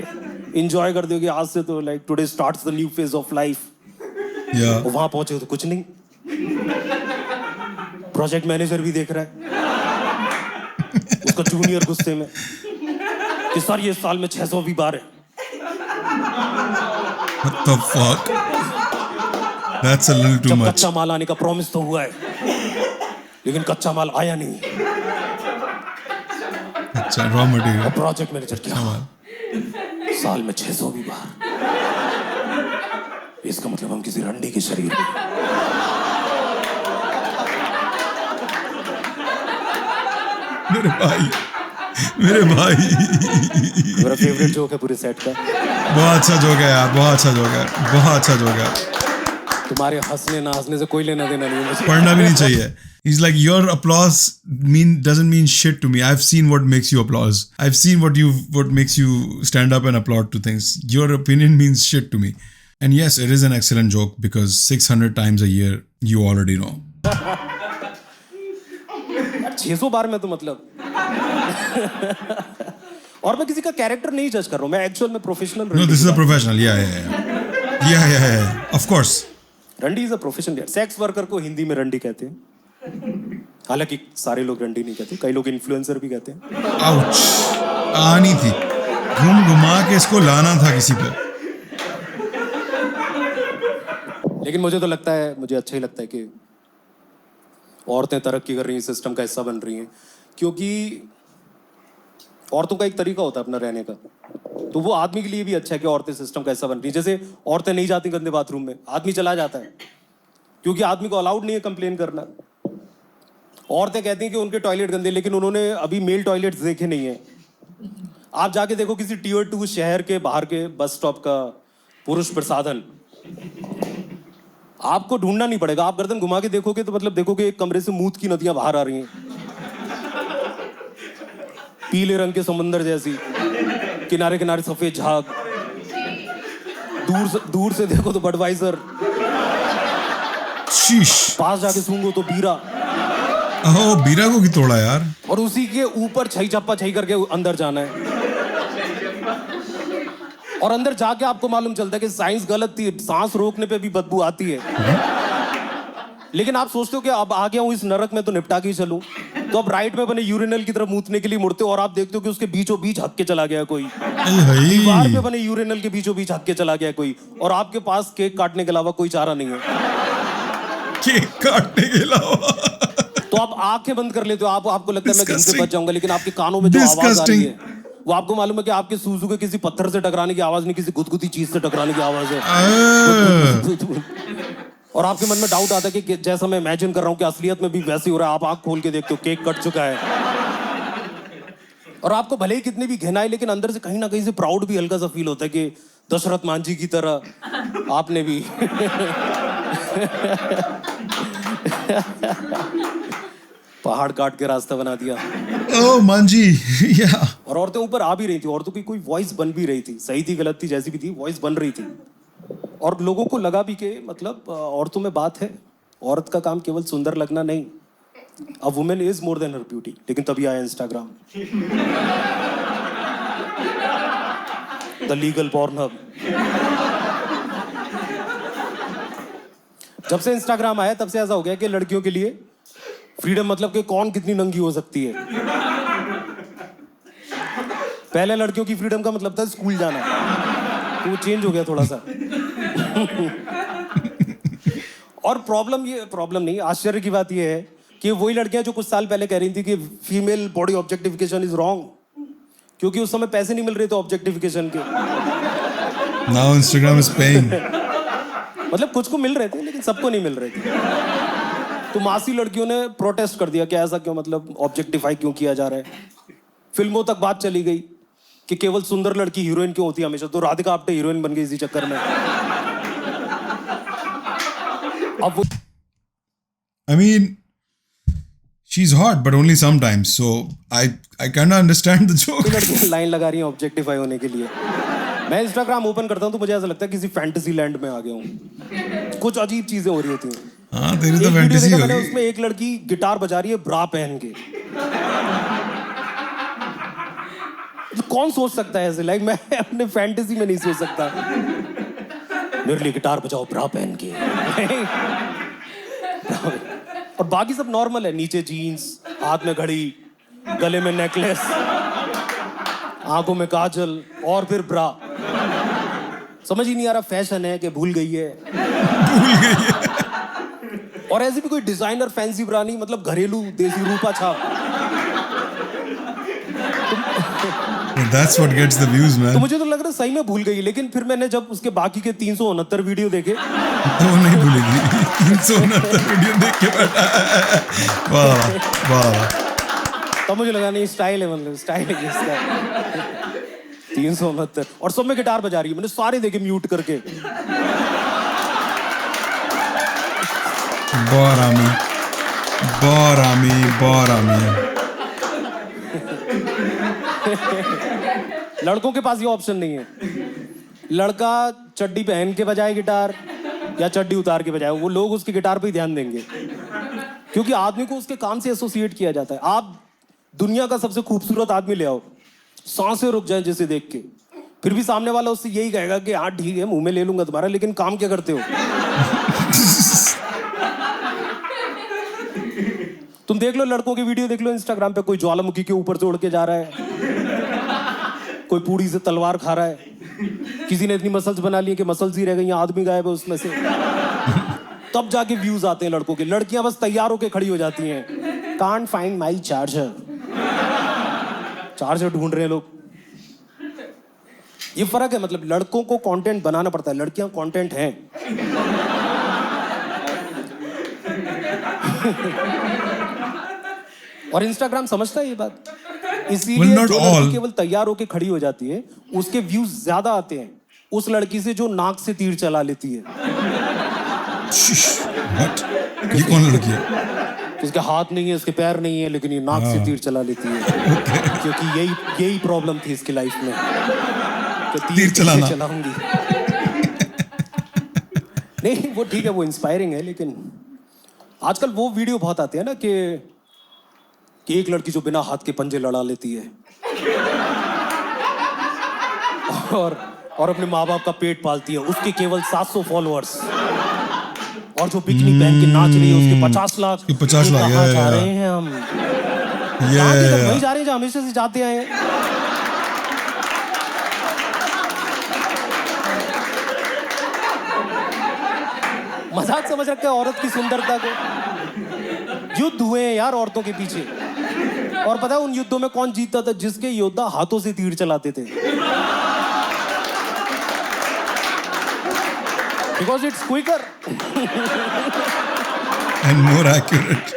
एंजॉय कर दोगे आज से, तो like today starts the new phase of life. Yeah. वहां पहुंचे तो कुछ नहीं, प्रोजेक्ट मैनेजर भी देख रहा है, उसका जूनियर गुस्से में कि सर ये साल में 600 भी बार है। What the fuck? That's a little too जब much. कच्चा माल आने का प्रॉमिस तो हुआ है, लेकिन कच्चा माल आया नहीं। अच्छा, raw material. प्रोजेक्ट मैनेजर क्या साल में 600 भी बार, इसका मतलब हम किसी रंडी के शरीर में। मेरे भाई, मेरे भाई। मेरा फेवरेट जोक है पूरे सेट का। बहुत अच्छा जोक है यार, बहुत अच्छा जोक है, बहुत अच्छा जोक है. तुम्हारे हंसने ना हंसने से कोई लेना देना नहीं है मुझे. पढ़ना भी नहीं चाहिए. He's like, your applause doesn't mean shit to me. I've seen what makes you applause. I've seen what makes you stand up and applaud to things. Your opinion means shit to me. And yes, it is an excellent joke because 600 times a year, you already know. 600 बार में तो मतलब. और मैं किसी का character नहीं जज कर रहा हूँ, मैं एक्चुअल में professional. No, this is a professional. Yeah. Of course. रंडी is a profession. Sex worker को हिंदी में रंडी कहते हैं. हालांकि सारे लोग रंडी नहीं कहते, कई लोग इन्फ्लुएंसर भी कहते हैं. Ouch. आनी थी. घुमा के इसको लाना था किसी पे. लेकिन मुझे तो लगता है, मुझे अच्छा ही लगता है कि औरतें तरक्की कर रही हैं, सिस्टम का हिस्सा बन रही हैं. क्योंकि औरतों का एक तरीका होता है अपना रहने का, तो वो आदमी के लिए भी अच्छा है कि औरतें सिस्टम का हिस्सा बन रही हैं. जैसे औरतें नहीं जाती गंदे बाथरूम में, आदमी चला जाता है क्योंकि आदमी को अलाउड नहीं है कंप्लेन करना. औरतें कहती हैं कि उनके टॉयलेट गंदे, लेकिन उन्होंने अभी मेल टॉयलेट्स देखे नहीं है. आप जाके देखो किसी टियर 2 शहर के बाहर के बस स्टॉप का पुरुष प्रसाधन, आपको ढूंढना नहीं पड़ेगा. आप गर्दन घुमा के देखोगे तो मतलब देखोगे एक कमरे से मूत की नदियां बाहर आ रही हैं, पीले रंग के समंदर जैसी, किनारे किनारे सफेद झाग, दूर से देखो तो बडवाइजर, शीश. पास जाके सूंघो तो बीरा. ओह, बीरा को की तोड़ा यार. और उसी के ऊपर छई छप्पा छई करके अंदर जाना है. और अंदर जाके आपको मालूम चलता है कि साइंस गलत थी, सांस रोकने पे भी बदबू आती है. लेकिन आप सोचते हो कि अब आ गया हूं इस नरक में तो निपटा के ही चलूं, तो अब राइट में बने यूरिनल की तरफ मूतने के लिए मुड़ते हो और आप देखते हो कि उसके बीचों बीच हक के चला गया कोई. दीवार पे बने यूरिनल के बीचों बीच हक के चला गया कोई, और आपके पास केक काटने के अलावा कोई चारा नहीं है. केक काटने के अलावा तो आप आंखें बंद कर लेते हो. आपको लगता है मैं कहीं से बच जाऊंगा, लेकिन आपके कानों में जो आवाज आ रही है वो आपको मालूम है कि आपके सूजू के किसी पत्थर से टकराने की आवाज नहीं, किसी गुदगुदी चीज से टकराने की आवाज है. और आपके मन में डाउट आता है कि जैसा मैं इमेजिन कर रहा हूँ कि असलियत में भी वैसे ही हो रहा है. आप आंख खोल के देखते हो केक कट चुका है, और आपको भले ही कितनी भी घिनाई, लेकिन अंदर से कहीं ना कहीं से प्राउड भी हल्का सा फील होता है कि दशरथ मांझी की तरह आपने भी पहाड़ काट के रास्ता बना दिया. ओह मांझी. या. और औरतें ऊपर आ भी रही थी, औरतों की कोई वॉइस बन भी रही थी, सही थी गलत थी जैसी भी थी, वॉइस बन रही थी. और लोगों को लगा भी कि मतलब औरतों में बात है, औरत का काम केवल सुंदर लगना नहीं. A women is more than her beauty. लेकिन तभी आया इंस्टाग्राम, द लीगल पॉर्नहब. जब से इंस्टाग्राम आया तब से ऐसा हो गया कि लड़कियों के लिए फ्रीडम मतलब कि कौन कितनी नंगी हो सकती है. पहले लड़कियों की फ्रीडम का मतलब था स्कूल जाना, तो वो चेंज हो गया थोड़ा सा. और प्रॉब्लम नहीं, आश्चर्य की बात यह है कि वही लड़कियां जो कुछ साल पहले कह रही थी कि female body objectification is wrong, क्योंकि उस समय पैसे नहीं मिल रहे थे ऑब्जेक्टिफिकेशन के. Now Instagram is paying. मतलब कुछ को मिल रहे थे लेकिन सबको नहीं मिल रहे थे. तो मासी लड़कियों ने प्रोटेस्ट कर दिया कि ऐसा क्यों, मतलब ऑब्जेक्टिफाई क्यों किया जा रहा है. फिल्मों तक बात चली गई कि केवल सुंदर लड़की हीरोइन क्यों होती है हमेशा, तो राधिका आप्टे हीरोइन बन गई इसी चक्कर में. अब वो I mean, she's hot, but only sometimes. So I kind of understand the joke. लड़कियां लाइन लगा रही हैं ऑब्जेक्टिफाई होने के लिए. मैं इंस्टाग्राम ओपन करता हूँ तो मुझे ऐसा लगता है किसी फैंटेसी लैंड में आ गया हूँ. कुछ अजीब चीजें हो रही होती हैं. हाँ, तेरी तो एक वीडियो फैंटेसी देखा हो मैंने, गई. उसमें एक लड़की गिटार बजा रही है ब्रा पहन के. तो कौन सोच सकता है ऐसे, लाइक मैं अपने फैंटेसी में नहीं सोच सकता मेरे लिए गिटार बजाओ ब्रा पहन के. और बाकी सब नॉर्मल है, नीचे जीन्स, हाथ में घड़ी, गले में नेकलेस, आंखों में काजल और फिर ब्रा. समझ ही नहीं आ रहा फैशन है कि भूल गई है. और ऐसे भी कोई डिजाइनर फैंसी ब्रा नहीं, मतलब घरेलू देसी रूपा छाप. That's what gets the views, man. तो मुझे तो लग रहा है सही में भूल गई, लेकिन फिर मैंने जब उसके बाकी के 369 वीडियो देखे तो नहीं भूलेगी. 369 वीडियो देख के बैठा. वाह वाह. तब मुझे लगा नहीं स्टाइल है, मतलब स्टाइल है इसका. 369 और सब में गिटार बजा रही है, मैंने सारे देखे म्यूट करके। बोरामी बोरामी बोरामी। लड़कों के पास ये ऑप्शन नहीं है, लड़का चड्डी पहन के बजाए गिटार या चड्डी उतार के बजाए, वो लोग उसकी गिटार पे ही ध्यान देंगे, क्योंकि आदमी को उसके काम से एसोसिएट किया जाता है। आप दुनिया का सबसे खूबसूरत आदमी ले आओ, सांसें रुक जाए जिसे देख के, फिर भी सामने वाला उससे यही कहेगा कि हाँ ठीक है, मुंह में ले लूंगा तुम्हारा, लेकिन काम क्या करते हो? तुम देख लो, लड़कों की वीडियो देख लो इंस्टाग्राम पे, कोई ज्वालामुखी के ऊपर से उड़ के जा रहा है, कोई पूड़ी से तलवार खा रहा है, किसी ने इतनी मसल्स बना ली कि मसल्स ही रह गई, आदमी गायब है उसमें से। तब जाके व्यूज आते हैं लड़कों के। लड़कियां बस तैयार होके खड़ी हो जाती हैं, can't find my charger, charger ढूंढ रहे हैं लोग। ये फर्क है, मतलब लड़कों को कंटेंट बनाना पड़ता है, लड़कियां कंटेंट हैं। और इंस्टाग्राम समझता है ये बात, इसीलिए Well, not जो all. लड़की केवल तैयार होके खड़ी हो जाती है, उसके व्यूज ज्यादा आते हैं उस लड़की से जो नाक से तीर चला लेती है। What? ये कौन लड़की है? इसके हाथ नहीं है, इसके पैर नहीं है, लेकिन ये नाक से तीर चला लेती है। क्योंकि यही प्रॉब्लम थी इसकी लाइफ में, कि तीर चलाना। चलाऊंगी। नहीं वो ठीक है, वो इंस्पायरिंग है, लेकिन आजकल वो वीडियो बहुत आते हैं ना कि एक लड़की जो बिना हाथ के पंजे लड़ा लेती है और अपने माँ बाप का पेट पालती है, उसके केवल 700 फॉलोअर्स, और जो बिकनी पहन के नाच रही है उसके 50 लाख। 50 लाख, कहाँ जा रहे हैं हम? वही जा रहे हैं जहाँ हमेशा से जाते आए हैं। मजाक समझ रखा है औरत की सुंदरता को। युद्ध हुए हैं यार औरतों के पीछे, और पता है उन युद्धों में कौन जीतता था? जिसके योद्धा हाथों से तीर चलाते थे, because it's quicker and more accurate.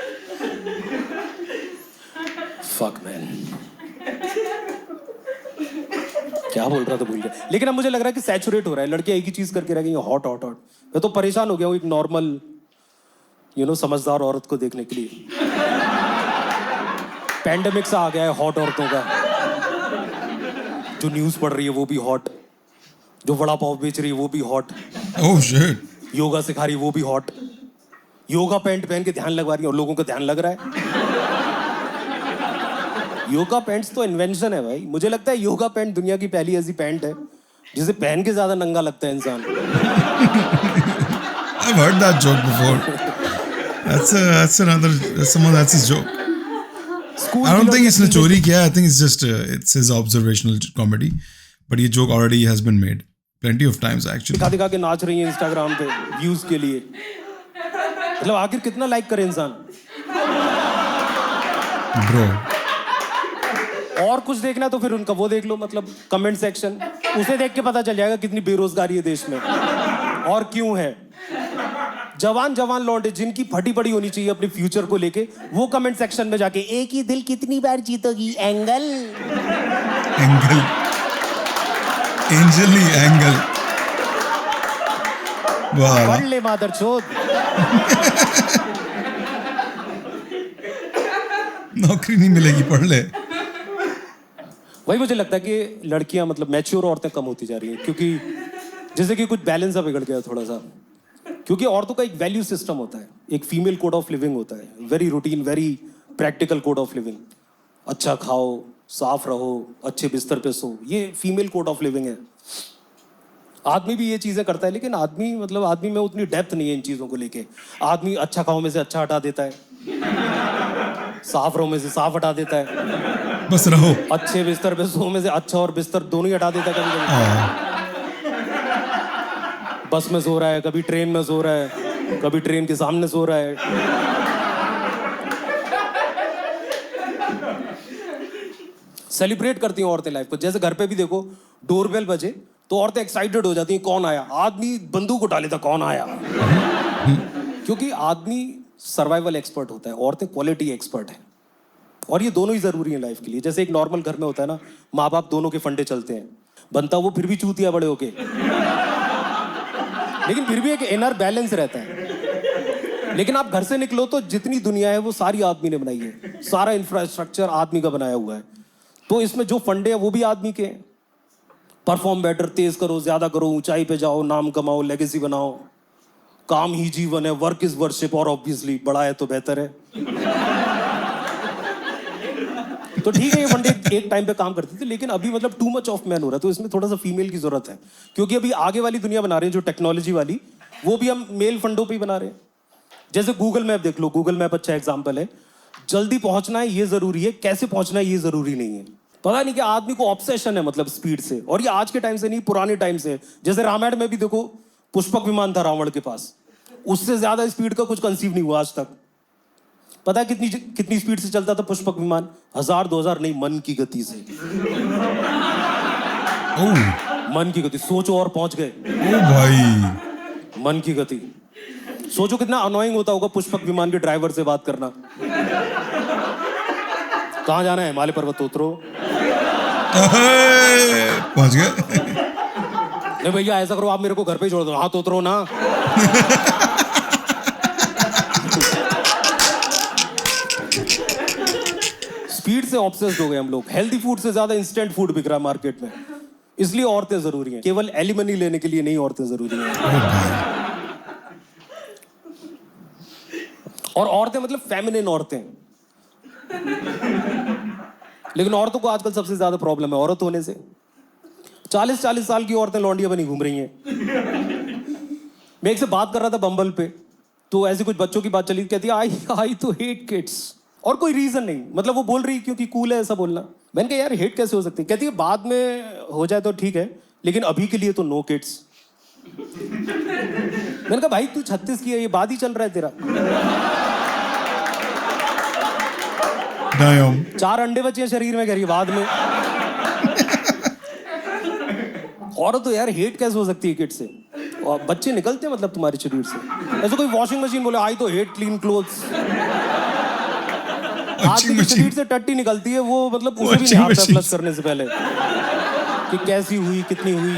Fuck man, क्या बोल रहा था भूल गया। लेकिन अब मुझे लग रहा है कि सैचुरेट हो रहा है, लड़कियां एक ही चीज करके रह गई, हॉट हॉट हॉट। मैं तो परेशान हो गया हूँ एक नॉर्मल समझदार औरत को देखने के लिए। पैंडेमिक सा आ गया है हॉट औरतों का, जो न्यूज पढ़ रही है वो भी हॉट, जो वड़ा पाव बेच रही है वो भी हॉट, ओह शिट, योगा सिखा रही है वो भी हॉट, योगा पैंट पहन के ध्यान लगवा रही है और लोगों को ध्यान लग रहा है। योगा पैंट्स तो इन्वेंशन है भाई। मुझे लगता है योगा पैंट दुनिया की पहली ऐसी पैंट है जिसे पहन के ज्यादा नंगा लगता है इंसान। I've heard that joke before. That's someone else's joke. I don't think इसने चोरी किया. I think it's just it's his observational comedy. But ये joke already has been made plenty of times actually. दिखा दिखा के नाच रही है इंस्टाग्राम पे व्यूज के लिए। मतलब आखिर कितना लाइक करे इंसान? Bro. और कुछ देखना तो फिर उनका वो देख लो, मतलब कमेंट सेक्शन, उसे देख के पता चल जाएगा कितनी बेरोजगारी है देश में और क्यों है। जवान लौंडे जिनकी फटी पड़ी होनी चाहिए अपने फ्यूचर को लेके, वो कमेंट सेक्शन में जाके एक ही दिल कितनी बार जीतोगी एंगल एंजल नहीं एंगल। वाह, पढ़ ले मादरचोद। नौकरी नहीं मिलेगी, पढ़ ले। वही मुझे लगता है कि लड़कियां मतलब मैच्योर औरतें कम होती जा रही हैं, क्योंकि जैसे कि कुछ बैलेंस सा बिगड़ गया थोड़ा सा। क्योंकि औरतों का एक वैल्यू सिस्टम होता है, एक फीमेल कोड ऑफ लिविंग होता है, very routine, very practical code of living. अच्छा खाओ, साफ रहो, अच्छे बिस्तर पे सो, ये फीमेल कोड ऑफ लिविंग है। आदमी भी ये चीजें करता है, लेकिन आदमी में उतनी डेप्थ नहीं है इन चीजों को लेके। आदमी अच्छा खाओ में से अच्छा हटा देता है, साफ रहो में से साफ हटा देता है, बस रहो। अच्छे बिस्तर पे सो में से अच्छा और बिस्तर दोनों ही हटा देता है। कभी बस में सो रहा है, कभी ट्रेन में सो रहा है, कभी ट्रेन के सामने सो रहा है। सेलिब्रेट करती हैं औरतें लाइफ को। जैसे घर पे भी देखो, डोरबेल बजे तो औरतें एक्साइटेड हो जाती हैं, कौन आया। आदमी बंदूक उठा लेता, कौन आया। क्योंकि आदमी सर्वाइवल एक्सपर्ट होता है, औरतें क्वालिटी एक्सपर्ट है, और ये दोनों ही जरूरी है लाइफ के लिए। जैसे एक नॉर्मल घर में होता है ना, माँ बाप दोनों के फंडे चलते हैं। बनता वो फिर भी चूतिया बड़े होके, लेकिन फिर भी एक इनर बैलेंस रहता है। लेकिन आप घर से निकलो तो जितनी दुनिया है वो सारी आदमी ने बनाई है, सारा इंफ्रास्ट्रक्चर आदमी का बनाया हुआ है। तो इसमें जो फंडे हैं वो भी आदमी के हैं। परफॉर्म बेटर, तेज करो, ज्यादा करो, ऊंचाई पे जाओ, नाम कमाओ, लेगेसी बनाओ। काम ही जीवन है, वर्क इज वर्शिप, और ऑब्वियसली बड़ा है तो बेहतर है। तो ठीक है, ये फंडे एक टाइम पे काम करते थे, लेकिन अभी मतलब टू मच ऑफ मैन हो रहा है, तो इसमें थोड़ा सा फीमेल की जरूरत है। क्योंकि अभी आगे वाली दुनिया बना रहे हैं जो टेक्नोलॉजी वाली, वो भी हम मेल फंडों पे ही बना रहे हैं। जैसे गूगल मैप देख लो, गूगल मैप अच्छा एग्जाम्पल है। जल्दी पहुंचना है ये जरूरी है, कैसे पहुंचना है ये जरूरी नहीं है। पता नहीं कि आदमी को ऑब्सेशन है मतलब स्पीड से, और ये आज के टाइम से नहीं, पुराने टाइम से। जैसे रामायण में भी देखो, पुष्पक विमान था रावण के पास, उससे ज्यादा स्पीड का कुछ कंसीव नहीं हुआ आज तक। पता है कितनी स्पीड से चलता था पुष्पक विमान? 1000-2000 नहीं, मन की गति से। मन की गति, सोचो, और पहुंच गए। ओ भाई, मन की गति। सोचो कितना अनोइंग होता होगा पुष्पक विमान के ड्राइवर से बात करना। कहाँ जाना है? हिमालय पर्वत उतरो। पहुंच गए। नहीं भैया, ऐसा करो, आप मेरे को घर पे ही छोड़ दो। हाँ तो उतरो ना। स्पीड से ऑब्सेस्ड हो गए हम लोग। हेल्दी फूड से ज्यादा इंस्टेंट फूड बिक रहा है मार्केट में, इसलिए औरतें जरूरी हैं। केवल एलिमनी लेने के लिए नहीं, औरतें जरूरी हैं। और औरतें मतलब फेमिनिन औरतें। लेकिन औरतों को आजकल सबसे ज्यादा प्रॉब्लम है औरत होने से। 40-40 साल की औरतें लौंडियां बनी घूम रही हैं। मैं एक से बात कर रहा था बम्बल पे, तो ऐसे कुछ बच्चों की बात चली, कहती है आई तो हेट किड्स, और कोई रीजन नहीं, मतलब वो बोल रही क्योंकि कूल है ऐसा बोलना। मैंने कहा यार हेट कैसे हो सकती है? कहती है बाद में हो जाए तो ठीक है, लेकिन अभी के लिए तो नो किड्स। मैंने कहा भाई तू 36 की है, ये बाद ही चल रहा है तेरा। 4 अंडे बचे हैं शरीर में, कह रही है बाद में। औरत तो यार हेट कैसे हो सकती है किड से? और बच्चे निकलते हैं मतलब तुम्हारे शरीर से। ऐसे कोई वॉशिंग मशीन बोले आई तो हेट क्लीन क्लोथ्स। आदमी के शरीर से टट्टी निकलती है, वो मतलब उसे भी नहीं आता फ्लश करने से पहले कि कैसी हुई, कितनी हुई,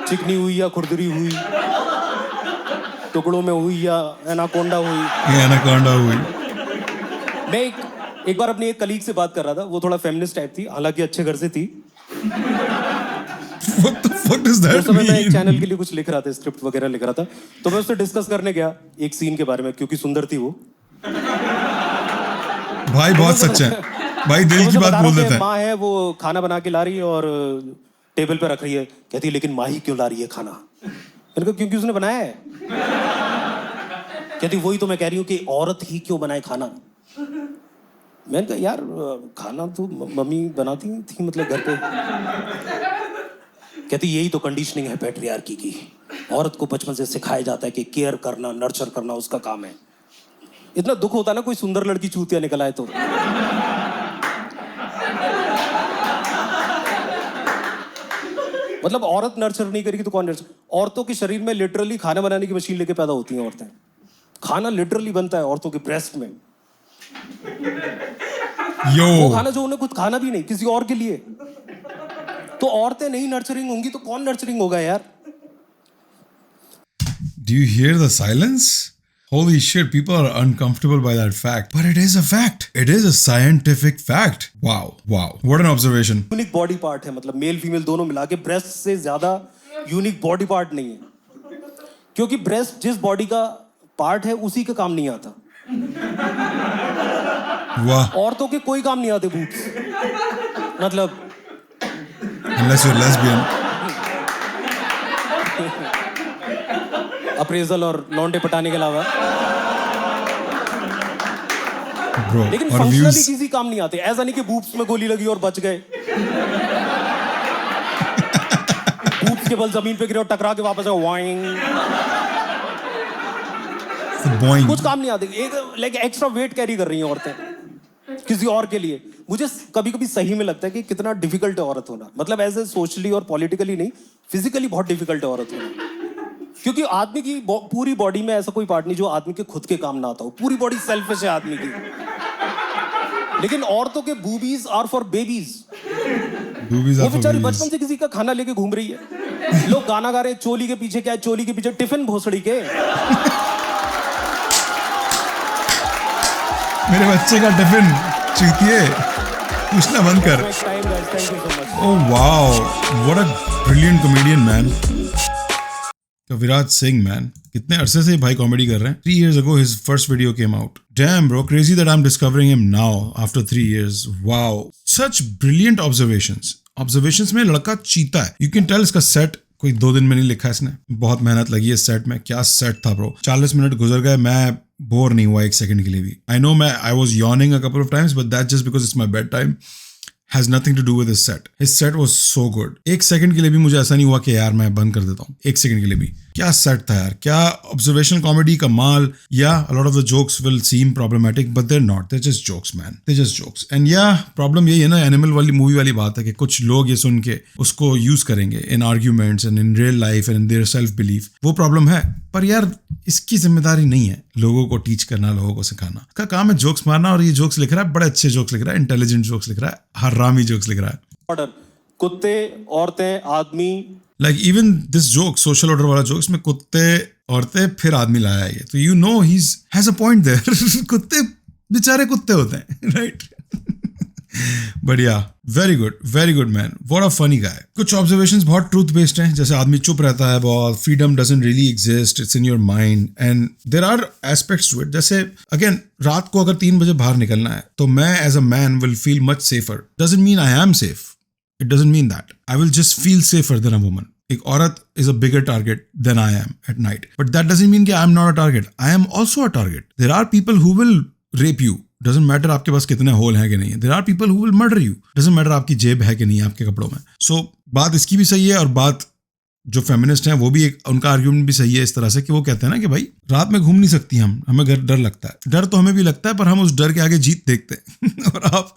चिकनी हुई या खुरदरी हुई, टुकड़ों में हुई या एनाकोंडा हुई। एनाकोंडा हुई। मैं एक बार अपनी एक कलीग से बात कर रहा था, वो थोड़ा फेमिनिस्ट टाइप थी, हालांकि अच्छे घर से थी। What the fuck does that उस समय मैं एक mean? चैनल के लिए कुछ लिख रहा था, स्क्रिप्ट वगैरह लिख रहा था, तो मैं उससे डिस्कस करने गया एक सीन के बारे में, क्योंकि सुंदर थी वो। भाई बहुत सच्चा है भाई, दिल की बात बोल देता है। माँ है, वो खाना बना के ला रही है और टेबल पे रख रही है। कहती है लेकिन माँ ही क्यों ला रही है खाना? मैंने कहा क्योंकि उसने बनाया है। कहती वही तो मैं कह रही हूँ कि औरत ही क्यों बनाए खाना। मैंने कहा यार खाना तो मम्मी बनाती थी मतलब घर पे। कहती यही तो कंडीशनिंग है पैट्रियार्की की। औरत को बचपन से सिखाया जाता है कि केयर करना, नर्चर करना उसका काम है। इतना दुख होता है ना कोई सुंदर लड़की चूतिया निकल आए तो। मतलब औरत नर्चर नहीं करेगी तो कौन नर्चर? औरतों के शरीर में लिटरली खाना बनाने की मशीन लेके पैदा होती हैं औरतें। खाना लिटरली बनता है औरतों के ब्रेस्ट में। वो खाना जो उन्हें खुद खाना भी नहीं, किसी और के लिए। तो औरतें नहीं नर्चरिंग होंगी तो कौन नर्चरिंग होगा यार? Do you hear the silence? Holy shit, people are uncomfortable by that fact. But it is a fact. It is a scientific fact. Wow. Wow. What an observation. Unique body part है, मतलब male female दोनों मिला के breast से ज्यादा unique body part नहीं है। क्योंकि ब्रेस्ट जिस बॉडी का पार्ट है उसी का काम नहीं आता। वाह। औरतों के कोई काम नहीं आते बूट्स, मतलब Unless you're lesbian. अप्रेजल और लौंडे पटाने के अलावा। Bro, लेकिन our फंक्शनली views. किसी काम नहीं आते। ऐसा नहीं कि बूब्स में गोली लगी और बच गए। बूब्स के बल जमीन पे गिरे और टकरा के वापस आओ वाइंग। Boing. कुछ काम नहीं आते। एक लाइक एक्स्ट्रा वेट कैरी कर रही हैं औरतें किसी और के लिए। मुझे कभी कभी सही में लगता है कि कितना डिफिकल्ट है औरत होना। मतलब ऐसे सोशली और पॉलिटिकली नहीं, फिजिकली बहुत डिफिकल्ट है औरत होना। क्योंकि आदमी की पूरी बॉडी में ऐसा कोई पार्ट नहीं जो आदमी के खुद के काम ना आता हो। पूरी बॉडी सेल्फिश है आदमी की। लेकिन औरतों के boobies are for babies. Boobies वो are for बेचारी babies. बचपन से किसी का खाना लेके घूम रही है, लोग गाना गा रहे हैं, चोली के पीछे क्या है, चोली के पीछे टिफिन भोसड़ी के। मेरे बच्चे का टिफिन चीतिए, पूछना बंद कर। Time guys, thank you so much. Oh wow, what a brilliant comedian, man. Virat Singh, man. कितने अरसे से भाई कॉमेडी कर रहे हैं. 3 years ago his first video came out. Damn bro, crazy that I'm discovering him now after 3 years. Wow. Such brilliant observations. Observations में लड़का चीता है. You can tell इसका set कोई 2 दिन में नहीं लिखा इसने. बहुत मेहनत लगी है सेट में. क्या सेट था ब्रो. 40 मिनट गुजर गए, मैं बोर नहीं हुआ 1 सेकंड के लिए भी. I know I was yawning a couple of times, but that's just because it's my bedtime. Has nothing to do with his set. His set was so good. 1 second के लिए भी मुझे ऐसा नहीं हुआ कि यार मैं बंद कर देता हूँ. 1 सेकंड के लिए भी. क्या सेट था यार. क्या ऑब्जर्वेशनल कॉमेडी का माल. Yeah, a lot of the jokes will seem problematic, but they're not. They're just jokes, man. They're just jokes. And yeah, problem यही है ना, एनिमल वाली मूवी वाली बात है कि कुछ लोग ये सुन के उसको यूज करेंगे in arguments and in real life and in their self belief. वो प्रॉब्लम है. पर यार इसकी जिम्मेदारी नहीं है लोगों को टीच करना, लोगों को सिखाना. इसका काम है जोक्स मारना, और ये जोक्स लिख रहा है, बड़े अच्छे जोक्स लिख रहा है, इंटेलिजेंट जोक्स लिख रहा है, हरामी जोक्स लिख रहा है. ऑर्डर, कुत्ते, औरतें, आदमी. Like even this joke, social order वाला जोक्स में कुत्ते, औरतें, फिर आदमी लाया है. तो you know he's has a point there. कुत्ते बेचारे कुत्ते होते हैं, right? But yeah, very good man. What a funny guy. कुछ observations बहुत truth based हैं, जैसे आदमी चुप रहता है बहुत, freedom doesn't really exist, it's in your mind, and there are aspects to it. जैसे again, रात को अगर 3 बजे बाहर निकलना है, तो मैं as a man will feel much safer. Doesn't mean I am safe. It doesn't mean that. I will just feel safer than a woman. एक औरत is a bigger target than I am at night. But that doesn't mean कि I am not a target. I am also a target. There are people who will rape you. Doesn't matter आपके पास कितने whole हैं कि नहीं है. There are people who will murder you. Doesn't matter आपकी जेब है कि नहीं है आपके कपड़ों में. So बात इसकी भी सही है, और बात जो फेमिनिस्ट हैं वो भी एक उनका आर्ग्यूमेंट भी सही है इस तरह से कि वो कहते हैं ना कि भाई रात में घूम नहीं सकती हमें डर लगता है. डर तो हमें भी लगता है, पर हम उस डर के आगे जीत देखते हैं. और आप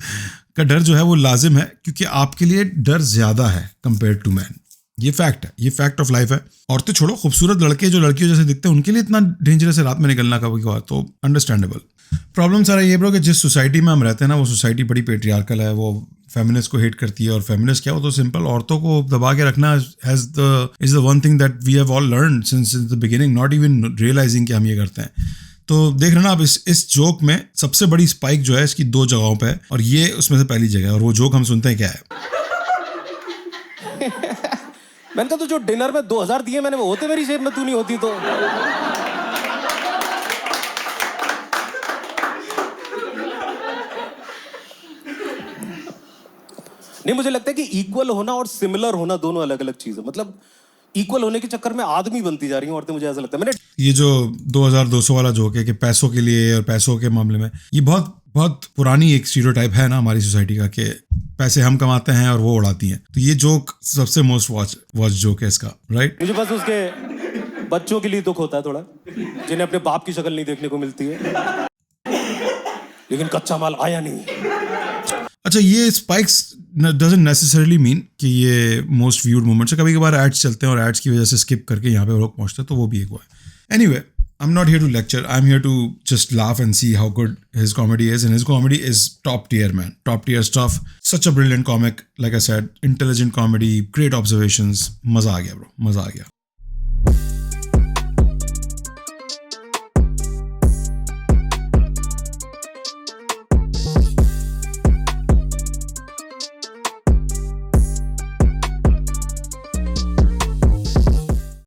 का डर जो है वो लाजिम है, क्योंकि आपके लिए डर ज्यादा है कंपेयर टू मैन. ये फैक्ट है, ये फैक्ट ऑफ लाइफ है. औरतें छोड़ो, खूबसूरत लड़के जो लड़कियों जैसे दिखते हैं उनके लिए इतना डेंजरस है रात में निकलना कभी कभार, तो अंडरस्टैंडेबल. प्रॉब्लम सारा ये ब्रो कि जिस सोसाइटी में हम रहते हैं ना, वो सोसाइटी बड़ी पेट्रियार्कल है. वो फेमिनिस्ट को हेट करती है, और फेमिनिस्ट क्या, वो तो सिंपल औरतों को दबा के रखना is the one thing that we have all learned since the beginning, not even realising कि हम ये करते हैं. तो देख रहे ना आप, इस जोक में सबसे बड़ी स्पाइक जो है इसकी 2 जगहों पे है, और ये उसमें से पहली जगह है. और वो जोक हम सुनते हैं क्या है. मैंने कहा तो जो डिनर में 2000 दिए मैंने, वो होते मेरी जेब में, तू नहीं होती तो. नहीं, मुझे लगता है कि इक्वल होना और सिमिलर होना दोनों अलग अलग चीज है. मतलब इक्वल होने के चक्कर में आदमी बनती जा रही हैं औरतें, मुझे ऐसा लगता है. मैंने ये जो 2200 वाला जोक है कि पैसों के लिए और पैसों के मामले में, ये बहुत बहुत पुरानी एक स्टीरियोटाइप है ना हमारी सोसाइटी का, कि पैसे हम कमाते हैं और वो उड़ाती हैं. तो ये जोक सबसे मोस्ट वॉच जोक है इसका, राइट? मुझे बस उसके बच्चों के लिए दुख होता है थोड़ा, जिन्हें अपने बाप की शक्ल नहीं देखने को मिलती है, लेकिन कच्चा माल आया नहीं. अच्छा, ये स्पाइक्स डजंट नेसेसरली मीन कि ये मोस्ट व्यूड मोमेंट्स है. कभी कभार एड्स चलते हैं और एड्स की वजह से स्किप करके यहाँ पे लोग पहुंचते हैं, तो वो भी एक वो है. Anyway, I'm not here to lecture. I'm here to just laugh and see how good his comedy is. And his comedy is top tier, man. Top tier stuff. Such a brilliant comic. Like I said, intelligent comedy, great observations. मजा आ गया bro. मजा आ गया.